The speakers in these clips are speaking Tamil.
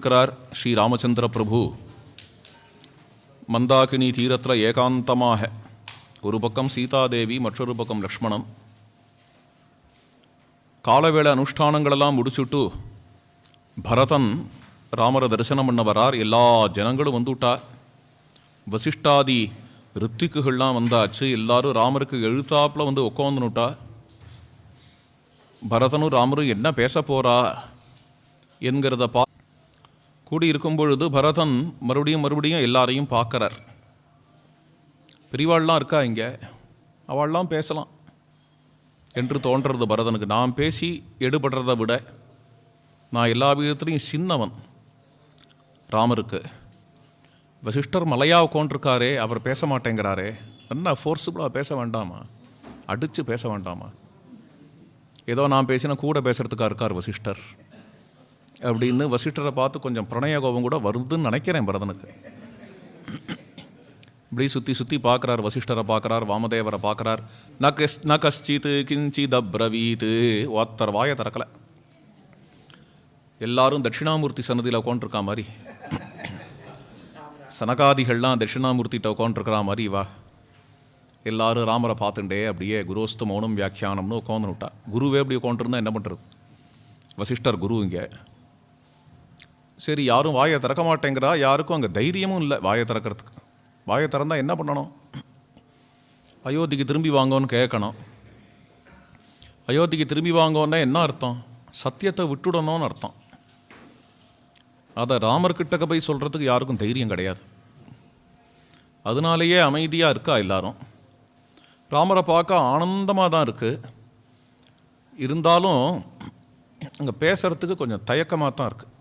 இருக்கிறார் ஸ்ரீ ராமச்சந்திர பிரபு. மந்தாகினி தீரத்தில் ஏகாந்தமாக, ஒரு பக்கம் சீதாதேவி, மற்றொரு பக்கம் லக்ஷ்மணன். காலவேளை அனுஷ்டானங்களெல்லாம் முடிச்சுட்டு பரதன் ராமரை தரிசனம் பண்ண வரார். எல்லா ஜனங்களும் வந்துவிட்டா. வசிஷ்டாதி ரித்திக்குகள்லாம் வந்தாச்சு. எல்லாரும் ராமருக்கு எழுத்தாப்பில் வந்து உட்காந்துனுட்டா. பரதனும் ராமரும் என்ன பேச போகிறா என்கிறத கூடியிருக்கும் பொழுது பரதன் மறுபடியும் எல்லாரையும் பார்க்குறார். பெரியவாள்லாம் இருக்கா இங்கே, அவள்லாம் பேசலாம் என்று தோன்றது பரதனுக்கு. நான் பேசி எடுபடுறதை விட நான் எல்லா விதத்துலையும் சின்னவன் ராமருக்கு. வசிஷ்டர் மலையாக உட்காண்டிருக்காரே, அவர் பேச மாட்டேங்கிறாரே, என்ன ஃபோர்ஸபுளாக பேச வேண்டாமா, அடித்து பேச வேண்டாமா? ஏதோ நான் பேசினா கூட பேசுகிறதுக்காக இருக்கார் வசிஷ்டர் அப்படின்னு வசிஷ்டரை பார்த்து கொஞ்சம் பிரணய கோபம் கூட வருதுன்னு நினைக்கிறேன் பரதனுக்கு. இப்படி சுற்றி பார்க்குறார். வசிஷ்டரை பார்க்குறார், வாமதேவரை பார்க்குறார். ந கஷ்டித் கிஞ்சித் அப்ரவீத். ஒருத்தர் வாயை திறக்கலை. எல்லாரும் தட்சிணாமூர்த்தி சன்னதியில் உட்காந்துருக்கா மாதிரி, சனகாதிகள்லாம் தட்சிணாமூர்த்திகிட்ட உட்காந்துருக்கிறா மாதிரி வா. எல்லாரும் ராமரை பார்த்துட்டே அப்படியே குருஸ்து மௌனம் வியாக்கியானம்னு உட்காந்துனுட்டா. குருவே அப்படி உட்காந்துருந்தா என்ன பண்ணுறது? வசிஷ்டர் குரு இங்கே. சரி, யாரும் வாயை திறக்க மாட்டேங்கிறா. யாருக்கும் அங்கே தைரியமும் இல்லை வாயை திறக்கிறதுக்கு. வாயை திறந்தால் என்ன பண்ணணும்? அயோத்திக்கு திரும்பி வாங்கன்னு கேட்கணும். அயோத்திக்கு திரும்பி வாங்கோன்னா என்ன அர்த்தம்? சத்தியத்தை விட்டுடணும்னு அர்த்தம். அதை ராமர்கிட்டக்க போய் சொல்கிறதுக்கு யாருக்கும் தைரியம் கிடையாது. அதனாலேயே அமைதியாக இருக்கா எல்லாரும். ராமரை பார்க்க ஆனந்தமாக தான் இருக்குது. இருந்தாலும் அங்கே பேசுகிறதுக்கு கொஞ்சம் தயக்கமாக தான் இருக்குது.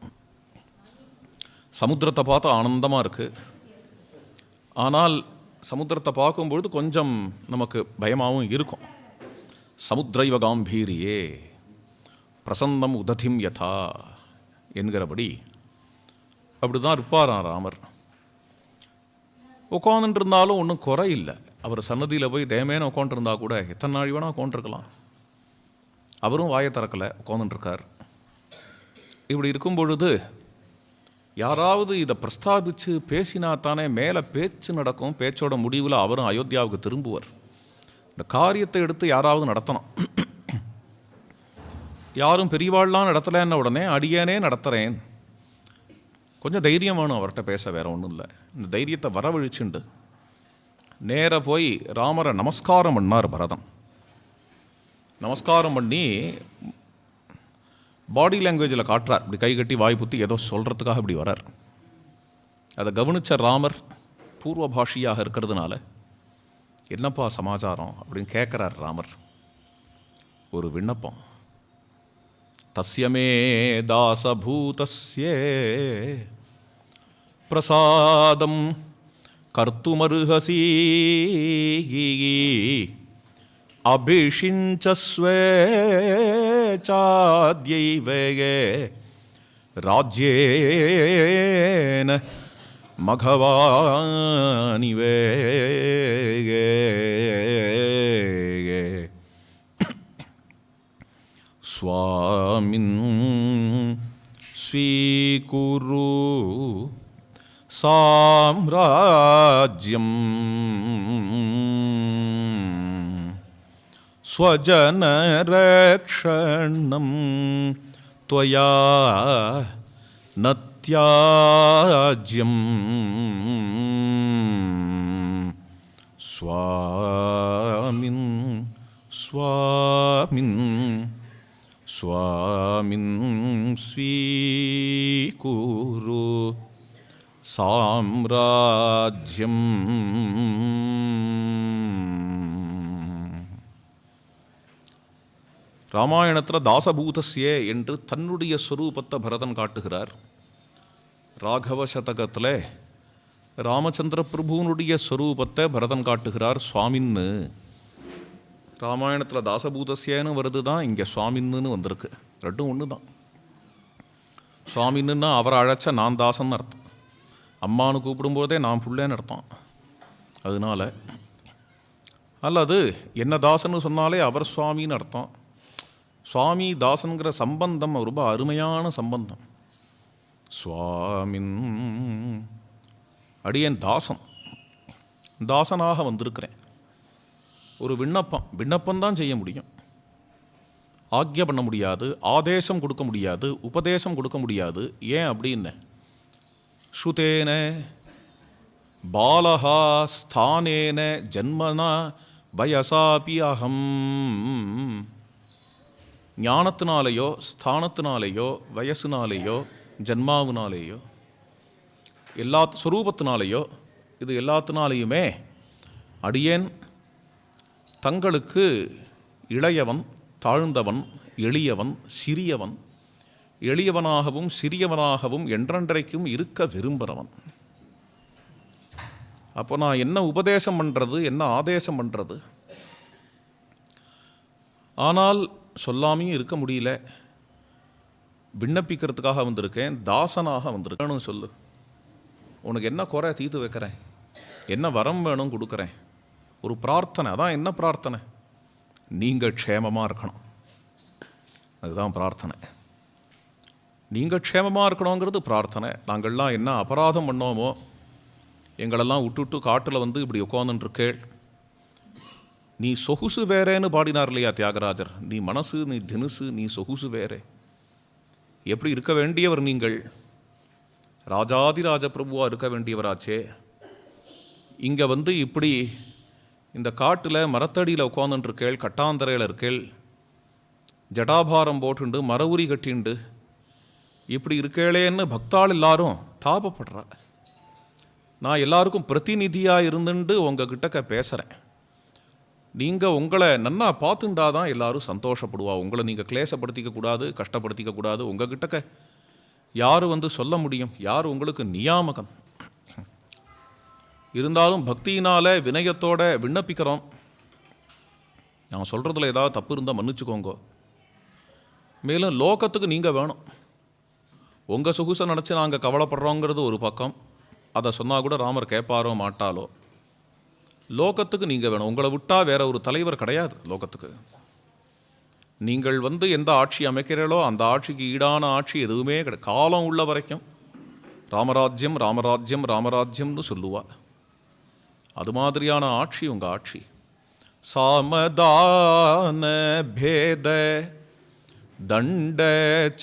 சமுத்திரத்தை பார்த்து ஆனந்தமாக இருக்குது. ஆனால் சமுத்திரத்தை பார்க்கும்பொழுது கொஞ்சம் நமக்கு பயமாகவும் இருக்கும். சமுத்திரைவ காம்பீரியே பிரசன்னம் உததிம் யதா என்கிறபடி அப்படி தான் இருப்பாராம் ராமர். உட்காந்துட்டு இருந்தாலும் ஒன்றும் குறை இல்லை. அவர் சன்னதியில் போய் தேமேன்னு உட்காந்துருந்தா கூட எத்தனை நாள் வேணால் உட்காந்துருக்கலாம். அவரும் வாயை திறக்கலை, உட்காந்துட்டுருக்கார். இப்படி இருக்கும் பொழுது யாராவது இதை பிரஸ்தாபித்து பேசினா தானே மேலே பேச்சு நடக்கும். பேச்சோட முடிவில் அவரும் அயோத்தியாவுக்கு திரும்புவார். இந்த காரியத்தை எடுத்து யாராவது நடத்தணும். யாரும் பெரியவாள்லாம் நடத்தலைன்ன உடனே அடியேனே நடத்துகிறேன். கொஞ்சம் தைரியம் வேணும் அவர்கிட்ட பேச, வேறு ஒன்றும் இல்லை. இந்த தைரியத்தை வரவழிச்சுண்டு நேராக போய் ராமரை நமஸ்காரம் பண்ணார் பரதன். நமஸ்காரம் பண்ணி பாடி லாங்குவேஜில் காட்டுறார். இப்படி கை கட்டி வாய் புத்தி ஏதோ சொல்கிறதுக்காக இப்படி வரார். அதை கவனித்த ராமர் பூர்வ பாஷியாக இருக்கிறதுனால என்னப்பா சமாச்சாரம் அப்படின்னு கேட்குறார் ராமர். ஒரு விண்ணப்பம். தஸ்யமே தாசபூதஸ்யே பிரசாதம் கர்த்துமர்ஹசி அபிஷிஞ்சஸ்வே சாத்யைவே ராஜ்யேன மகவானிவே. ஸ்வாமின் ஸ்வீகுரு சாம்ராஜ்யம் ஸ்வஜனரக்ஷணம் த்வயா நத்யாஜ்யம். ஸ்வாமின் ஸ்வாமின் ஸ்வாமின் ஸ்வீகுரு சாம்ராஜ்யம். ராமாயணத்தில் தாசபூதஸ்யே என்று தன்னுடைய ஸ்வரூபத்தை பரதன் காட்டுகிறார். ராகவ சதகத்தில் ராமச்சந்திர பிரபுனுடைய ஸ்வரூபத்தை பரதன் காட்டுகிறார் சுவாமின்னு. ராமாயணத்தில் தாசபூதஸ்யன்னு வருது தான், இங்கே சுவாமின்னு வந்திருக்கு. ரெண்டும் ஒன்று தான். சுவாமின்னா அவரை அழைச்சா நான் தாசன்னு அர்த்தம். அம்மானு கூப்பிடும்போதே நான் புள்ளேன்னு அர்த்தம். அதனால் அல்லது என்ன தாசன்னு சொன்னாலே அவர் சுவாமின்னு அர்த்தம். சுவாமி தாசனுங்கிற சம்பந்தம் ரொம்ப அருமையான சம்பந்தம். சுவாமின். அடியேன் தாசனாக வந்திருக்கிறேன். ஒரு விண்ணப்பம்தான் செய்ய முடியும். ஆக்ஞை பண்ண முடியாது, ஆதேசம் கொடுக்க முடியாது, உபதேசம் கொடுக்க முடியாது. ஏன் அப்படின்னு, ஸ்ருதேன பாலஹா ஸ்தானேன ஜன்மனா வயசாபி அகம். ஞானத்தினாலேயோ ஸ்தானத்தினாலேயோ வயசுனாலேயோ ஜன்மாவினாலேயோ ஸ்வரூபத்தினாலேயோ இது எல்லாத்தினாலேயுமே அடியேன் தங்களுக்கு இளையவன், தாழ்ந்தவன், எளியவன், சிறியவன், எளியவனாகவும் சிறியவனாகவும் என்றென்றைக்கும் இருக்க விரும்புகிறவன். அப்போ நான் என்ன உபதேசம் பண்ணுறது, என்ன ஆதேசம் பண்ணுறது? ஆனால் சொல்லாமையும் இருக்க முடியல. விண்ணப்பிக்கிறதுக்காக வந்திருக்கேன், தாசனாக வந்திருக்கேன்னு சொல்லு. உனக்கு என்ன குறை தீர்த்து வைக்கிறேன், என்ன வரம் வேணும் கொடுக்குறேன். ஒரு பிரார்த்தனை. அதான் என்ன பிரார்த்தனை? நீங்கள் க்ஷேமமாக இருக்கணும். அதுதான் பிரார்த்தனை. நீங்கள் க்ஷேமமாக இருக்கணுங்கிறது பிரார்த்தனை. நாங்கள்லாம் என்ன அபராதம் பண்ணோமோ, எங்களெல்லாம் விட்டுவிட்டு காட்டில் வந்து இப்படி உட்காந்துருக்கேள். நீ சொகுசு வேறேன்னு பாடினார் இல்லையா தியாகராஜர். நீ மனசு, நீ தினுசு, நீ சொகுசு வேறே. எப்படி இருக்க வேண்டியவர் நீங்கள்? ராஜாதிராஜ பிரபுவாக இருக்க வேண்டியவராச்சே. இங்கே வந்து இப்படி இந்த காட்டில் மரத்தடியில் உட்காந்துருக்கேள், கட்டாந்தரையில் இருக்கேள், ஜடாபாரம் போட்டுண்டு மரவுரி கட்டிண்டு இப்படி இருக்கேளேன்னு பக்தாள் எல்லாரும் தாபப்படுறா. நான் எல்லாருக்கும் பிரதிநிதியாக இருந்துட்டு உங்ககிட்ட பேசுகிறேன். நீங்கள் உங்களை நன்னா பார்த்துண்டாதான் எல்லாரும் சந்தோஷப்படுவா. உங்களை நீங்கள் கிளேசப்படுத்திக்க கூடாது, கஷ்டப்படுத்திக்க கூடாது. உங்ககிட்ட யார் வந்து சொல்ல முடியும்? யார் உங்களுக்கு நியாமகன்? இருந்தாலும் பக்தியினால் வினயத்தோட விண்ணப்பிக்கிறோம். நான் சொல்கிறதுல ஏதாவது தப்பு இருந்தால் மன்னிச்சுக்கோங்க. மேலும் லோகத்துக்கு நீங்கள் வேணும். உங்கள் சொகுசை நினச்சி நாங்கள் கவலைப்படுறோங்கிறது ஒரு பக்கம். அதை சொன்னால் கூட ராமர் கேட்பாரோ மாட்டாலோ. லோகத்துக்கு நீங்கள் வேணும். உங்களை விட்டால் வேற ஒரு தலைவர் கிடையாது லோகத்துக்கு. நீங்கள் வந்து எந்த ஆட்சி அமைக்கிறீர்களோ அந்த ஆட்சிக்கு ஈடான ஆட்சி எதுவுமே கிடையாது. காலம் உள்ள வரைக்கும் ராமராஜ்யம் ராமராஜ்யம் ராமராஜ்யம்னு சொல்லுவா. அது மாதிரியான ஆட்சி உங்கள் ஆட்சி. சாமதான பேத தண்ட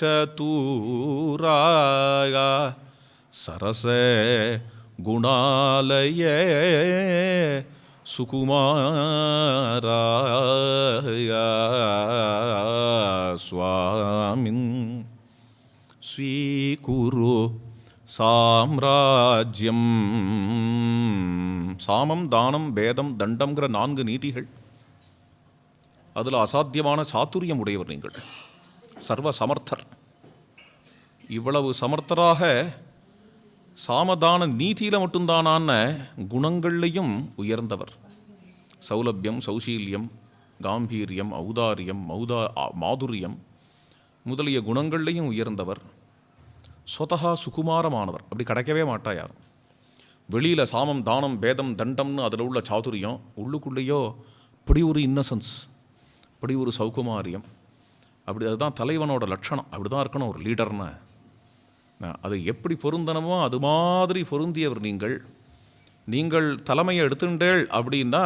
சதூராய சரச குணாலய சுகுமாராய சுவாமின் ஸ்வீகுரு சாம்ராஜ்யம். சாமம், தானம், பேதம், தண்டம்ங்கிற 4 நீதிகள். அதில் அசாத்தியமான சாத்துரியம் உடையவர் நீங்கள். சர்வ சமர்த்தர். இவ்வளவு சமர்த்தராக சாமதான நீதியில் மட்டும்தானான குணங்கள்லையும் உயர்ந்தவர். சௌலபியம், சௌசீல்யம், காம்பீரியம், ஔதாரியம், மாதுரியம் முதலிய குணங்கள்லையும் உயர்ந்தவர். சொதகா சுகுமாரமானவர். அப்படி கிடைக்கவே மாட்டா யாரும். வெளியில் சாமம், தானம், பேதம், தண்டம்னு அதில் உள்ள சாதுரியம், உள்ளுக்குள்ளேயோ இப்படி ஒரு இன்னசென்ஸ், இப்படி ஒரு சௌகுமாரியம். அப்படி அதுதான் தலைவனோட லட்சணம். அப்படி தான் இருக்கணும் ஒரு லீடர்னு. அது எப்படி பொருந்தனமோ அது மாதிரி பொருந்தியவர் நீங்கள். நீங்கள் தலைமையை எடுத்துட்டேள் அப்படின்னா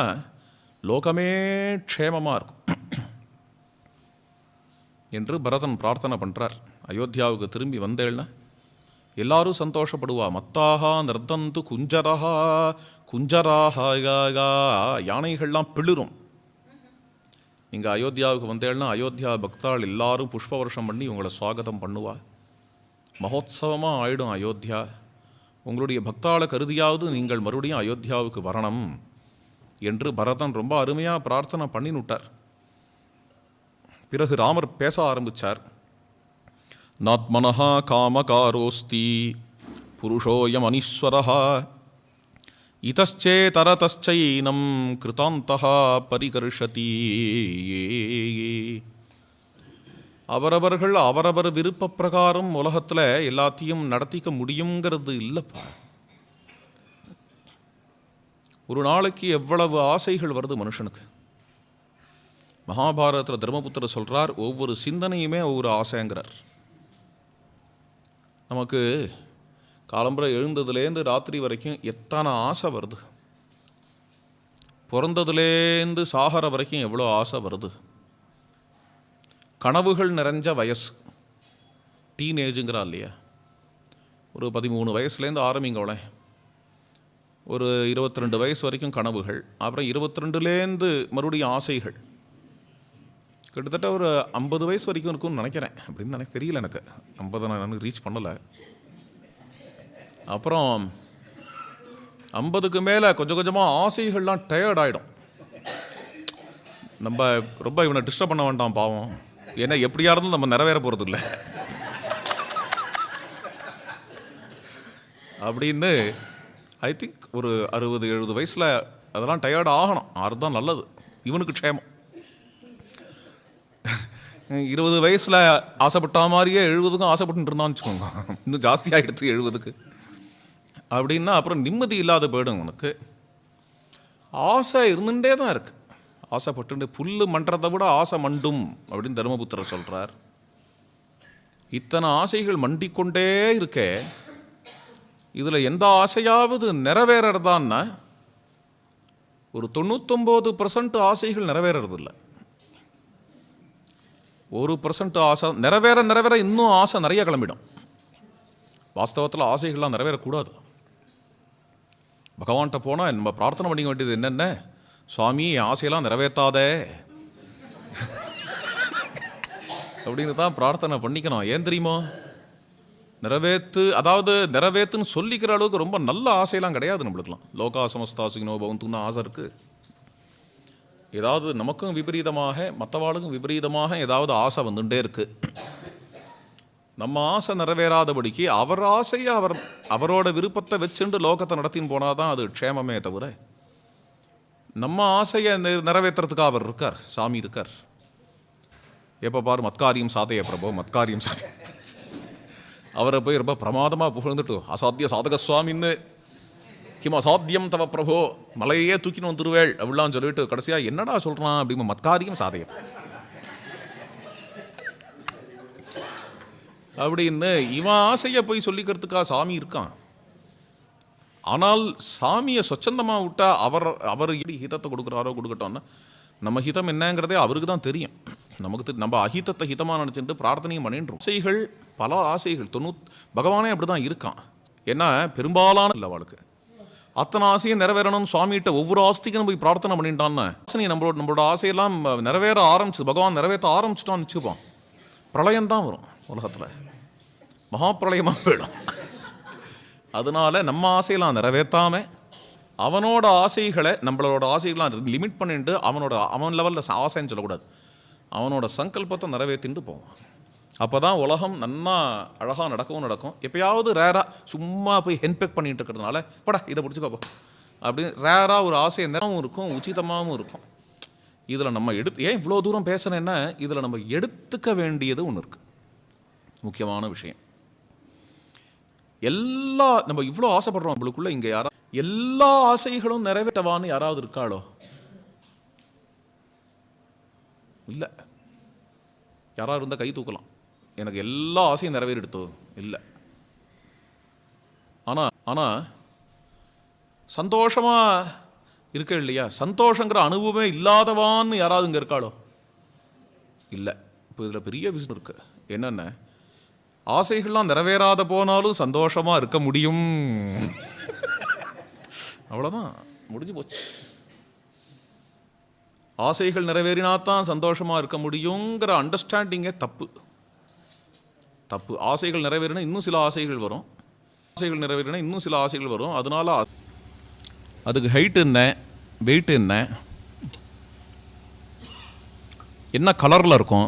லோகமே க்ஷேமமாக இருக்கும் என்று பரதன் பிரார்த்தனை பண்ணுறார். அயோத்தியாவுக்கு திரும்பி வந்தேள்னா எல்லாரும் சந்தோஷப்படுவா. மத்தாகா நிர்தந்து குஞ்சரஹா குஞ்சராகா. யானைகள்லாம் பிளிரும். நீங்கள் அயோத்தியாவுக்கு வந்தேள்னா அயோத்தியா பக்தாள் எல்லாரும் புஷ்ப வருஷம் பண்ணி உங்களை சுவாகதம் பண்ணுவா. மகோத்சவமாக ஆயிடும் அயோத்தியா. உங்களுடைய பக்தாளை கருதியாவது நீங்கள் மறுபடியும் அயோத்தியாவுக்கு வரணும் என்று பரதன் ரொம்ப அருமையாக பிரார்த்தனை பண்ணினுட்டார். பிறகு ராமர் பேச ஆரம்பித்தார். நாத்மனஹா காமகாரோஸ்தி புருஷோயம் அனீஸ்வரஹா இதச்சேதரதச்சைனம் கிருதாந்தஹா பரிகர்ஷதி. அவரவர்கள் அவரவர் விருப்ப பிரகாரம் உலகத்தில் எல்லாத்தையும் நடத்திக்க முடியுங்கிறது இல்லைப்பா. ஒரு நாளைக்கு எவ்வளவு ஆசைகள் வருது மனுஷனுக்கு. மகாபாரதத்தில் தர்மபுத்திரர் சொல்கிறார், ஒவ்வொரு சிந்தனையுமே ஒவ்வொரு ஆசைங்கிறார். நமக்கு காலம்புரை எழுந்ததுலேருந்து ராத்திரி வரைக்கும் எத்தனை ஆசை வருது, பிறந்ததுலேருந்து சாகர வரைக்கும் எவ்வளோ ஆசை வருது. கனவுகள் நிறைஞ்ச வயசு, டீனேஜுங்கிறா இல்லையா, ஒரு 13 வயசுலேருந்து ஆரம்பிங்களேன், ஒரு 22 வயசு வரைக்கும் கனவுகள், அப்புறம் 22லேருந்து மறுபடியும் ஆசைகள், கிட்டத்தட்ட ஒரு 50 வயசு வரைக்கும் இருக்கும்னு நினைக்கிறேன். அப்படின்னு எனக்கு தெரியல, எனக்கு 50 நான் ரீச் பண்ணலை. அப்புறம் 50க்கு மேலே கொஞ்சம் கொஞ்சமாக ஆசைகள்லாம் டயர்ட் ஆகிடும். நம்ம ரொம்ப இவனை டிஸ்டர்ப் பண்ண வேண்டாம் பாவம், ஏன்னா எப்படியா இருந்தும் நம்ம நிறைவேற போகிறது இல்லை அப்படின்னு ஐ திங்க் ஒரு 60-70 வயசில் அதெல்லாம் டயர்ட் ஆகணும். அதுதான் நல்லது, இவனுக்கு க்ஷேமம். 20 வயசில் ஆசைப்பட்ட மாதிரியே 70க்கும் ஆசைப்பட்டு இருந்தான்னு வச்சுக்கோங்க, இன்னும் ஜாஸ்தியாக எடுத்து 70க்கு அப்படின்னா அப்புறம் நிம்மதி இல்லாத போயிடும் உனக்கு. ஆசை இருந்துகிட்டே தான் இருக்குது, ஆசைப்பட்டு புல்லு மன்றதை விட ஆசை மண்டும் அப்படின்னு தர்மபுத்திரர் சொல்கிறார். இத்தனை ஆசைகள் மண்டிக்கொண்டே இருக்கே, இதில் எந்த ஆசையாவது நிறைவேறதான்னா ஒரு 99% ஆசைகள் நிறைவேறது இல்லை. 1% ஆசை நிறைவேற இன்னும் ஆசை நிறைய கிளம்பிடும். வாஸ்தவத்தில் ஆசைகள்லாம் நிறைவேறக்கூடாது. பகவான்கிட்ட போனால் நம்ம பிரார்த்தனை பண்ணிக்க வேண்டியது என்னென்ன, சுவாமி என் ஆசையெல்லாம் நிறைவேற்றாதே அப்படின்னு தான் பிரார்த்தனை பண்ணிக்கணும். ஏன் தெரியுமா, நிறைவேற்றுன்னு சொல்லிக்கிற அளவுக்கு ரொம்ப நல்ல ஆசையெல்லாம் கிடையாது நம்மளுக்கெல்லாம். லோகா சமஸ்தாசினோ பவந்துன்னு ஆசை இருக்குது. ஏதாவது நமக்கும் விபரீதமாக மற்றவாளுக்கும் விபரீதமாக ஏதாவது ஆசை வந்துட்டே இருக்குது. நம்ம ஆசை நிறைவேறாதபடிக்கு அவர் ஆசையை அவரோட விருப்பத்தை வச்சுட்டு லோகத்தை நடத்தின்னு போனால் தான் அது க்ஷேமமே தவிர, நம்ம ஆசையை நிறைவேற்றுறதுக்காக அவர் இருக்கார், சாமி இருக்கார். எப்போ பாரு மத்காரியம் சாதைய பிரபோ, மத்காரியம் சாதை, அவரை போய் ரொம்ப பிரமாதமாக புகழ்ந்துட்டு அசாத்திய சாதக சுவாமின்னு, கிம் அசாத்தியம் தவ பிரபோ, மலையே தூக்கின்னு வந்துருவேள் அப்படிலாம் சொல்லிட்டு கடைசியாக என்னடா சொல்கிறான் அப்படிமா, மத்காரியம் சாதையம் அப்படின்னு இவன் ஆசையை போய் சொல்லிக்கிறதுக்காக சாமி இருக்கான். ஆனால் சாமியை சொச்சந்தமாக விட்டால் அவர் ஹிதத்தை கொடுக்குறாரோ கொடுக்கட்டோன்னா நம்ம ஹிதம் என்னங்கிறதே அவருக்கு தான் தெரியும். நம்ம அஹிதத்தை ஹிதமாக நினச்சிட்டு பிரார்த்தனையும் பண்ணின்றோம். ஆசைகள் பல ஆசைகள் பகவானே அப்படி தான் இருக்கான். ஏன்னா பெரும்பாலான இல்லை அவளுக்கு அத்தனை ஆசையும் நிறைவேறணும். சுவாமிகிட்ட ஒவ்வொரு ஆஸ்திக்கும் போய் பிரார்த்தனை பண்ணிட்டான்னு நம்மளோட ஆசையெல்லாம் நிறைவேற ஆரம்பிச்சு, பகவான் நிறைவேற்ற ஆரம்பிச்சுட்டான்னு வச்சுப்போம், பிரளயம்தான் வரும் உலகத்தில், மகாப்பிரளயமாக போயிடும். அதனால நம்ம ஆசையெல்லாம் நிறைவேற்றாமல் அவனோட ஆசைகளை நம்மளோட ஆசைகள்லாம் லிமிட் பண்ணிட்டு அவன் லெவலில் ஆசைன்னு சொல்லக்கூடாது, அவனோட சங்கல்பத்தை நிறைவேற்றிட்டு போவான். அப்போ தான் உலகம் நன்னா அழகாக நடக்கும். எப்பயாவது ரேராக சும்மா போய் ஹென்பெக் பண்ணிட்டு இருக்கிறதுனால படா இதை பிடிச்சிக்கோப்போ அப்படின்னு ரேராக ஒரு ஆசை நேரமும் இருக்கும், உச்சிதமாகவும் இருக்கும். இதில் நம்ம ஏன் இவ்வளோ தூரம் பேசுகிறேன்னா, இதில் நம்ம எடுத்துக்க வேண்டியது ஒன்று இருக்குது, முக்கியமான விஷயம். நம்ம இவ்வளோ ஆசைப்படுறோம், நம்மளுக்குள்ள இங்கே எல்லா ஆசைகளும் நிறைவேற்றவான்னு யாராவது இருக்காளோ? இல்லை. யாராவது இருந்தால் கை தூக்கலாம், எனக்கு எல்லா ஆசையும் நிறைவேறிடுத்தோ. இல்லை. ஆனால் சந்தோஷமாக இருக்க இல்லையா, சந்தோஷங்கிற அனுபவமே இல்லாதவான்னு யாராவது இங்கே இருக்காளோ? இல்லை. இப்போ இதில் பெரிய விஷயம் இருக்கு. என்னென்ன, ஆசைகள்லாம் நிறைவேறாத போனாலும் சந்தோஷமாக இருக்க முடியும். அவ்வளோதான், முடிஞ்சு போச்சு. ஆசைகள் நிறைவேறினாத்தான் சந்தோஷமாக இருக்க முடியுங்கிற அண்டர்ஸ்டாண்டிங்கே தப்பு. ஆசைகள் நிறைவேறினா இன்னும் சில ஆசைகள் வரும். அதனால அதுக்கு ஹைட் என்ன, வெயிட் என்ன கலரில் இருக்கும்,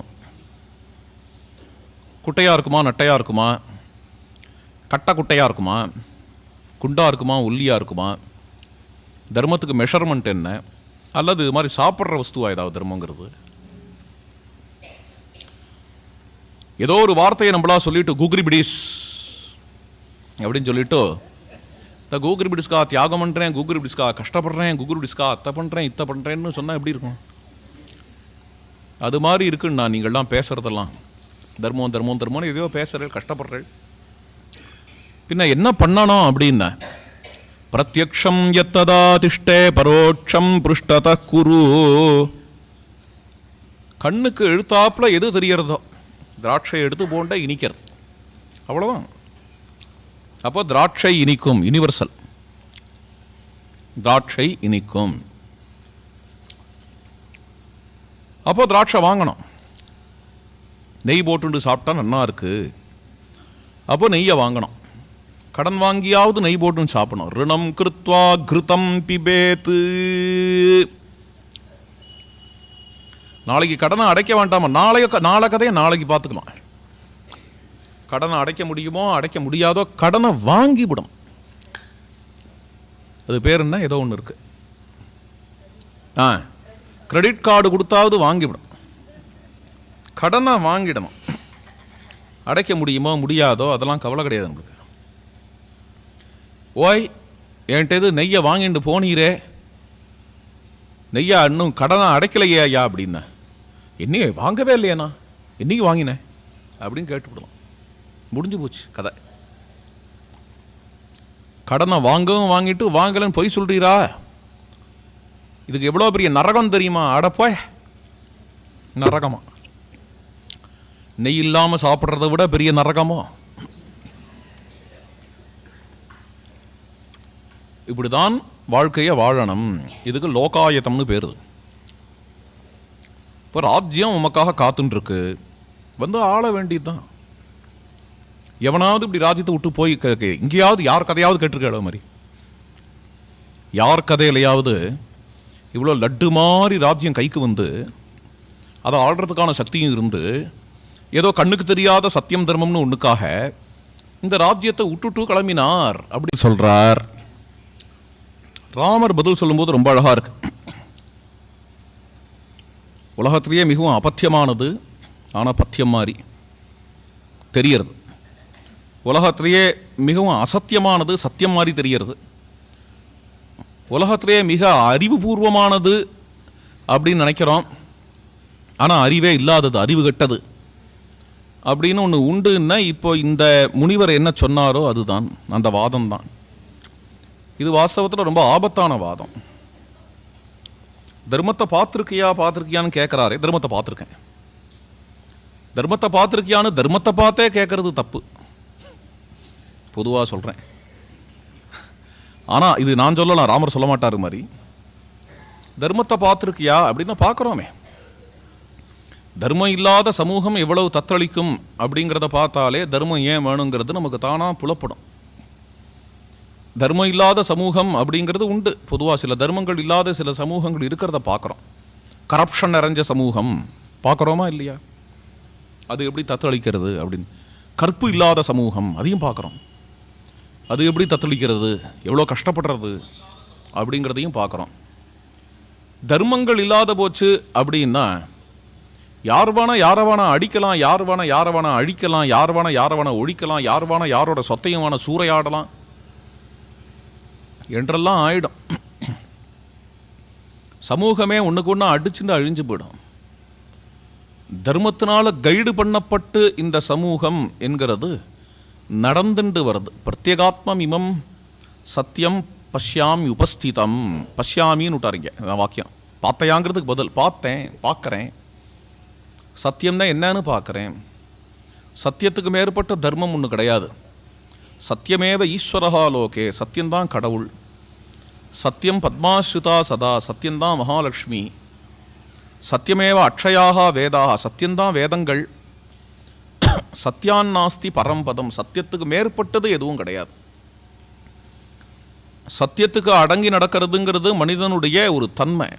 குட்டையாக இருக்குமா நட்டையாக இருக்குமா, கட்டை குட்டையாக இருக்குமா, குண்டாக இருக்குமா ஒல்லியாக இருக்குமா, தர்மத்துக்கு மெஷர்மெண்ட் என்ன, அல்லது இது மாதிரி சாப்பிட்ற வஸ்துவா ஏதாவது தர்மங்கிறது. ஏதோ ஒரு வார்த்தையை நம்மளா சொல்லிட்டு கூகுரிபிடிஸ் அப்படின்னு சொல்லிட்டு, இந்த கூகுரிபிடிஸ்கா தியாகம் பண்ணுறேன், கூகுரிபிடிஸ்கா கஷ்டப்படுறேன், கூகுரிபிடிஸ்கா அத்தை பண்ணுறேன் இத்தை பண்ணுறேன்னு சொன்னால் எப்படி இருக்கும்? அது மாதிரி இருக்குன்னா நீங்கள்லாம் பேசுகிறதெல்லாம் தர்மம் தர்மம்னு எதையோ பேசுகிறேன், கஷ்டப்படுறேன். பின்ன என்ன பண்ணணும் அப்படின்னா, பிரத்யக்ஷம் யத்ததா திஷ்டே பரோட்சம் பிருஷ்டத குரு. கண்ணுக்கு எழுத்தாப்புல எது தெரியறதோ, திராட்சை எடுத்து போண்டா இனிக்கிறது, அவ்வளோதான். அப்போ திராட்சை இனிக்கும், யூனிவர்சல். திராட்சை இனிக்கும். அப்போ திராட்சை வாங்கணும். நெய் போட்டு சாப்பிட்டா நல்லா இருக்கு, அப்போ நெய்யை வாங்கணும். கடன் வாங்கியாவது நெய் போட்டு சாப்பிடணும். ரிணம் கிருத்வா கிருதம் பிபேத்து. நாளைக்கு கடனை அடைக்க வேண்டாமா, நாளை கதையை நாளைக்கு பார்த்துக்கலாம். கடனை அடைக்க முடியுமோ அடைக்க முடியாதோ கடனை வாங்கிவிடும். அது பேர் என்ன, ஏதோ ஒன்று இருக்கு, கிரெடிட் கார்டு கொடுத்தாவது வாங்கிவிடும். கடனை வாங்கிடணும். அடைக்க முடியுமோ முடியாதோ அதெல்லாம் கவலை கிடையாது நம்மளுக்கு. ஓய், என்கிட்ட நெய்யை வாங்கிட்டு போனீரே, நெய்யா இன்னும் கடனை அடைக்கலையே ஐயா அப்படின்னா, என்னையே வாங்கவே இல்லையாண்ணா, என்னைக்கு வாங்கினேன் அப்படின்னு கேட்டுவிடலாம். முடிஞ்சு போச்சு கதை. கடனை வாங்கவும் வாங்கிட்டு வாங்கலன்னு பொய் சொல்றீரா, இதுக்கு எவ்வளோ பெரிய நரகம் தெரியுமா? அடப்போய், நரகமா? நெய் இல்லாமல் சாப்பிட்றத விட பெரிய நரகமோ? இப்படிதான் வாழ்க்கையை வாழணும். இதுக்கு லோகாயத்தம்னு பேரு. இப்போ ராஜ்யம் உமக்காக காத்துன்னு இருக்கு, வந்து ஆள வேண்டியதுதான். எவனாவது இப்படி ராஜ்யத்தை விட்டு போய் இங்கேயாவது யார் கதையாவது கேட்டிருக்க மாதிரி, யார் கதையிலையாவது இவ்வளோ லட்டு மாதிரி ராஜ்யம் கைக்கு வந்து அதை ஆள்றதுக்கான சக்தியும் இருந்து ஏதோ கண்ணுக்கு தெரியாத சத்தியம் தர்மம்னு ஒன்றுக்காக இந்த ராஜ்யத்தை விட்டுட்டு கிளம்பினார் அப்படி சொல்றார். ராமர் பதில் சொல்லும்போது ரொம்ப அழகா இருக்கு. உலகத்திலேயே மிகவும் அபத்தியமானது ஆனால் பத்தியம் மாதிரி தெரியறது. உலகத்திலேயே மிகவும் அசத்தியமானது சத்தியம் மாதிரி தெரியறது. உலகத்திலேயே மிக அறிவுபூர்வமானது அப்படின்னு நினைக்கிறோம், ஆனால் அறிவே இல்லாதது, அறிவு கெட்டது அப்படின்னு ஒன்று உண்டுன்னா இப்போ இந்த முனிவர் என்ன சொன்னாரோ அதுதான், அந்த வாதம் தான். இது வாஸ்தவத்தில் ரொம்ப ஆபத்தான வாதம். தர்மத்தை பார்த்துருக்கியான்னு கேட்குறாரே, தர்மத்தை பார்த்துருக்கேன். தர்மத்தை பார்த்துருக்கியான்னு தர்மத்தை பார்த்தே கேட்கறது தப்பு, பொதுவாக சொல்கிறேன். ஆனால் இது நான் சொல்லலாம், ராமர் சொல்ல மாட்டார் மாதிரி. தர்மத்தை பார்த்துருக்கியா அப்படின்னா பார்க்குறோமே. தர்மம் இல்லாத சமூகம் எவ்வளவு தத்தளிக்கும் அப்படிங்கிறத பார்த்தாலே தர்மம் ஏன் வேணுங்கிறது நமக்கு தானாக புலப்படும். தர்மம் இல்லாத சமூகம் அப்படிங்கிறது உண்டு பொதுவாக. சில தர்மங்கள் இல்லாத சில சமூகங்கள் இருக்கிறத பார்க்குறோம். கரப்ஷன் நிறைஞ்ச சமூகம் பார்க்குறோமா இல்லையா? அது எப்படி தத்தளிக்கிறது அப்படின்னு. கற்பு இல்லாத சமூகம் அதையும் பார்க்குறோம். அது எப்படி தத்தளிக்கிறது, எவ்வளோ கஷ்டப்படுறது அப்படிங்கிறதையும் பார்க்குறோம். தர்மங்கள் இல்லாத போச்சு அப்படின்னா யார் வேணா யாரை வேணா அடிக்கலாம், யார் வேணா யாரை வேணா அழிக்கலாம், யார் வேணா யாரை வேணா ஒழிக்கலாம், யார் வேணா யாரோட சொத்தையும் வேணா சூறையாடலாம் என்றெல்லாம் ஆயிடும். சமூகமே ஒன்றுக்கு ஒன்று அடிச்சுட்டு அழிஞ்சு போயிடும். தர்மத்தினால கைடு பண்ணப்பட்டு இந்த சமூகம் என்கிறது நடந்துட்டு வருது. பிரத்யேகாத்மம் இமம் சத்தியம் பஷ்யாமி உபஸ்திதம். பஷ்யாமின்னு விட்டாருங்க வாக்கியம். பார்த்தையாங்கிறதுக்கு பதில் பார்த்தேன், பார்க்குறேன். சத்தியம்னா என்னன்னு பார்க்குறேன். சத்தியத்துக்கு மேற்பட்ட தர்மம் ஒன்று கிடையாது. சத்தியமேவ ஈஸ்வரஹா லோகே. சத்தியம்தான் கடவுள். சத்தியம் பத்மாஸ்ருதா சதா. சத்தியம்தான் மகாலட்சுமி. சத்தியமேவ அக்ஷயாக வேதாக. சத்தியம்தான் வேதங்கள். சத்தியான்னாஸ்தி பரம்பதம். சத்தியத்துக்கு மேற்பட்டது எதுவும் கிடையாது. சத்தியத்துக்கு அடங்கி நடக்கிறதுங்கிறது மனிதனுடைய ஒரு தன்மை.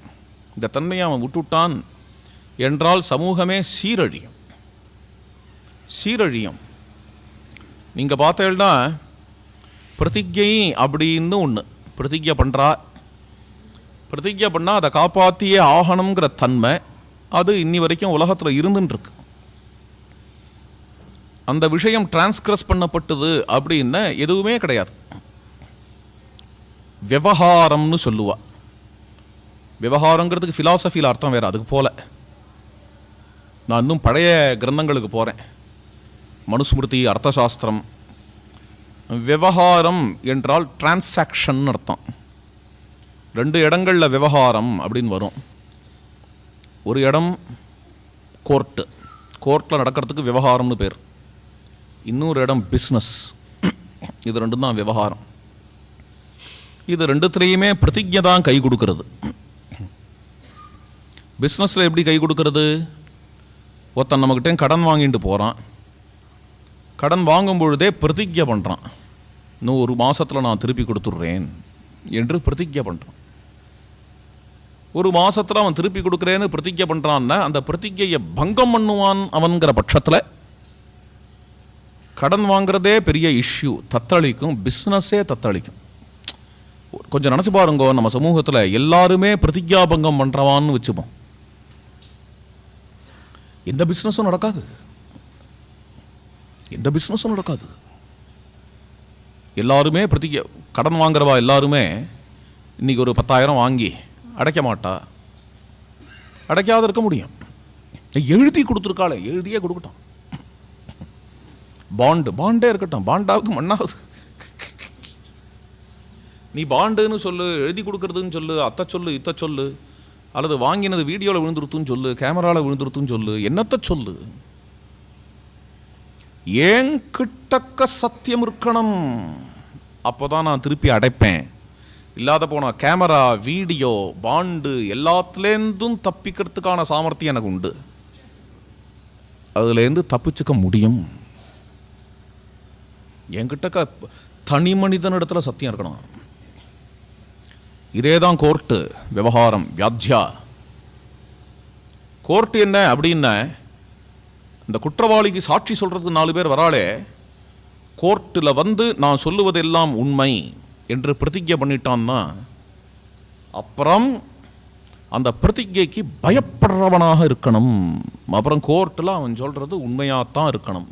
இந்த தன்மையை அவன் விட்டுட்டான் என்றால் சமூகமே சீரழியும். சீரழியும். நீங்கள் பார்த்தீங்கன்னா பிரதிஜை அப்படின்னு ஒன்று பிரதிஜை பண்ணுறா. பிரதிஜை பண்ணால் அதை காப்பாற்றியே ஆகணுங்கிற தன்மை அது இன்னி வரைக்கும் உலகத்தில் இருந்துருக்கு. அந்த விஷயம் டிரான்ஸ்கிரஸ் பண்ணப்பட்டது அப்படின்னா எதுவுமே கிடையாது. விவகாரம்னு சொல்லுவா. விவகாரங்கிறதுக்கு ஃபிலாசபியில் அர்த்தம் வேறு. அதுக்கு போல நான் இன்னும் பழைய கிரந்தங்களுக்கு போகிறேன். மனுஸ்மிருதி, அர்த்தசாஸ்திரம், விவகாரம் என்றால் டிரான்சாக்ஷன் அர்த்தம். 2 இடங்களில் விவகாரம் அப்படின்னு வரும். ஒரு இடம் கோர்ட்டு, கோர்ட்டில் நடக்கிறதுக்கு விவகாரம்னு பேர். இன்னொரு இடம் பிஸ்னஸ், இது 2 தான் விவகாரம். இது 2த்துலேயுமே பிரதிஜை தான் கை கொடுக்கறது. பிஸ்னஸில் எப்படி கை கொடுக்கறது? ஒருத்தன் நம்மக்கிட்டே கடன் வாங்கிட்டு போகிறான். கடன் வாங்கும் பொழுதே பிரதிஜை பண்ணுறான், இன்னும் 1 மாதத்தில் நான் திருப்பி கொடுத்துட்றேன் என்று பிரதிஜை பண்ணுறான். 1 மாதத்தில் அவன் திருப்பி கொடுக்குறேன்னு பிரதிஜை பண்ணுறான்னா அந்த பிரதிஜையை பங்கம் பண்ணுவான் அவன்கிற பட்சத்தில் கடன் வாங்குறதே பெரிய இஷ்யூ, தத்தளிக்கும், பிஸ்னஸே தத்தளிக்கும். கொஞ்சம் நினச்சி பாருங்க, நம்ம சமூகத்தில் எல்லாருமே பிரதிஜா பங்கம் பண்ணுறவான்னு வச்சுப்போம், எந்த பிஸ்னஸும் நடக்காது, எந்த பிஸ்னஸும் நடக்காது. எல்லாருமே பிரதிஜை, கடன் வாங்குறவா எல்லாருமே இன்றைக்கி ஒரு 10,000 வாங்கி அடைக்க மாட்டா, அடைக்காத இருக்க முடியும். எழுதி கொடுத்துருக்காளே, எழுதியே கொடுக்கட்டும். பாண்டே இருக்கட்டும், பாண்டாவது மண்ணாவது. நீ பாண்டுன்னு சொல்லு, எழுதி கொடுக்கறதுன்னு சொல்லு, அத்தை சொல்லு, இத்தை சொல்லு, அல்லது வாங்கினது வீடியோவில் விழுந்துருத்துன்னு சொல்லு, கேமராவில் விழுந்துருத்துன்னு சொல்லு, என்னத்தை சொல்லு, ஏன் கிட்டக்க சத்தியம் இருக்கணும், அப்போதான் நான் திருப்பி அடைப்பேன். இல்லாத போனா கேமரா, வீடியோ, பாண்டு எல்லாத்துலேருந்தும் தப்பிக்கிறதுக்கான சாமர்த்தியம் எனக்கு உண்டு, அதுலேருந்து தப்பிச்சுக்க முடியும். என்கிட்டக்க தனி மனிதன் இடத்துல சத்தியம் இருக்கணும். இதே தான் கோர்ட்டு விவகாரம், வியாத்யா. கோர்ட்டு என்ன அப்படின்னா, இந்த குற்றவாளிக்கு சாட்சி சொல்றதுக்கு 4 பேர் வராளே, கோர்ட்டில் வந்து நான் சொல்லுவதெல்லாம் உண்மை என்று பிரதிஜை பண்ணிட்டான்னா அப்புறம் அந்த பிரதிஜைக்கு பயப்படுறவனாக இருக்கணும். அப்புறம் கோர்ட்டில் அவன் சொல்றது உண்மையாகத்தான் இருக்கணும்.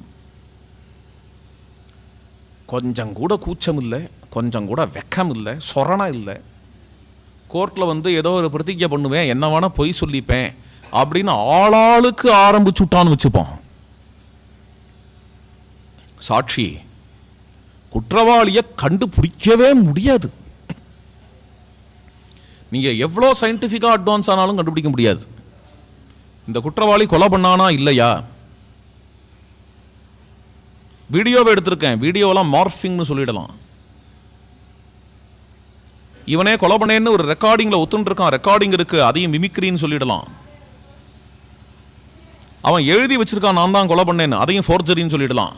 கொஞ்சம் கூட கூச்சம் இல்லை, கொஞ்சம் கூட வெக்கம் இல்லை, சொரணை இல்லை. கோர்ட்டில் வந்து ஏதோ ஒரு பிரதிஜை பண்ணுவேன், என்ன வேணா பொய் சொல்லிப்பேன் அப்படின்னு ஆளாளுக்கு ஆரம்பிச்சுட்டான்னு வச்சுப்போம். சாட்சி குற்றவாளியை கண்டுபிடிக்கவே முடியாது. நீங்க எவ்வளோ சயின்டிஃபிக்கா அட்வான்ஸ் ஆனாலும் கண்டுபிடிக்க முடியாது. இந்த குற்றவாளி கொலை பண்ணானா இல்லையா, வீடியோவை எடுத்திருக்கேன், வீடியோவெல்லாம் மார்ஃபிங்னு சொல்லிடலாம். இவனே கொலை பண்ணேன்னு ஒரு ரெக்கார்டிங்ல ஒத்துன்னு இருக்கான், ரெக்கார்டிங் இருக்கு, அதையும் மிமிக்ரின்னு சொல்லிடலாம். அவன் எழுதி வச்சிருக்கான் நான் தான் கொலை பண்ணேன்னு, அதையும் ஃபோர்ஜரின்னு சொல்லிடலாம்.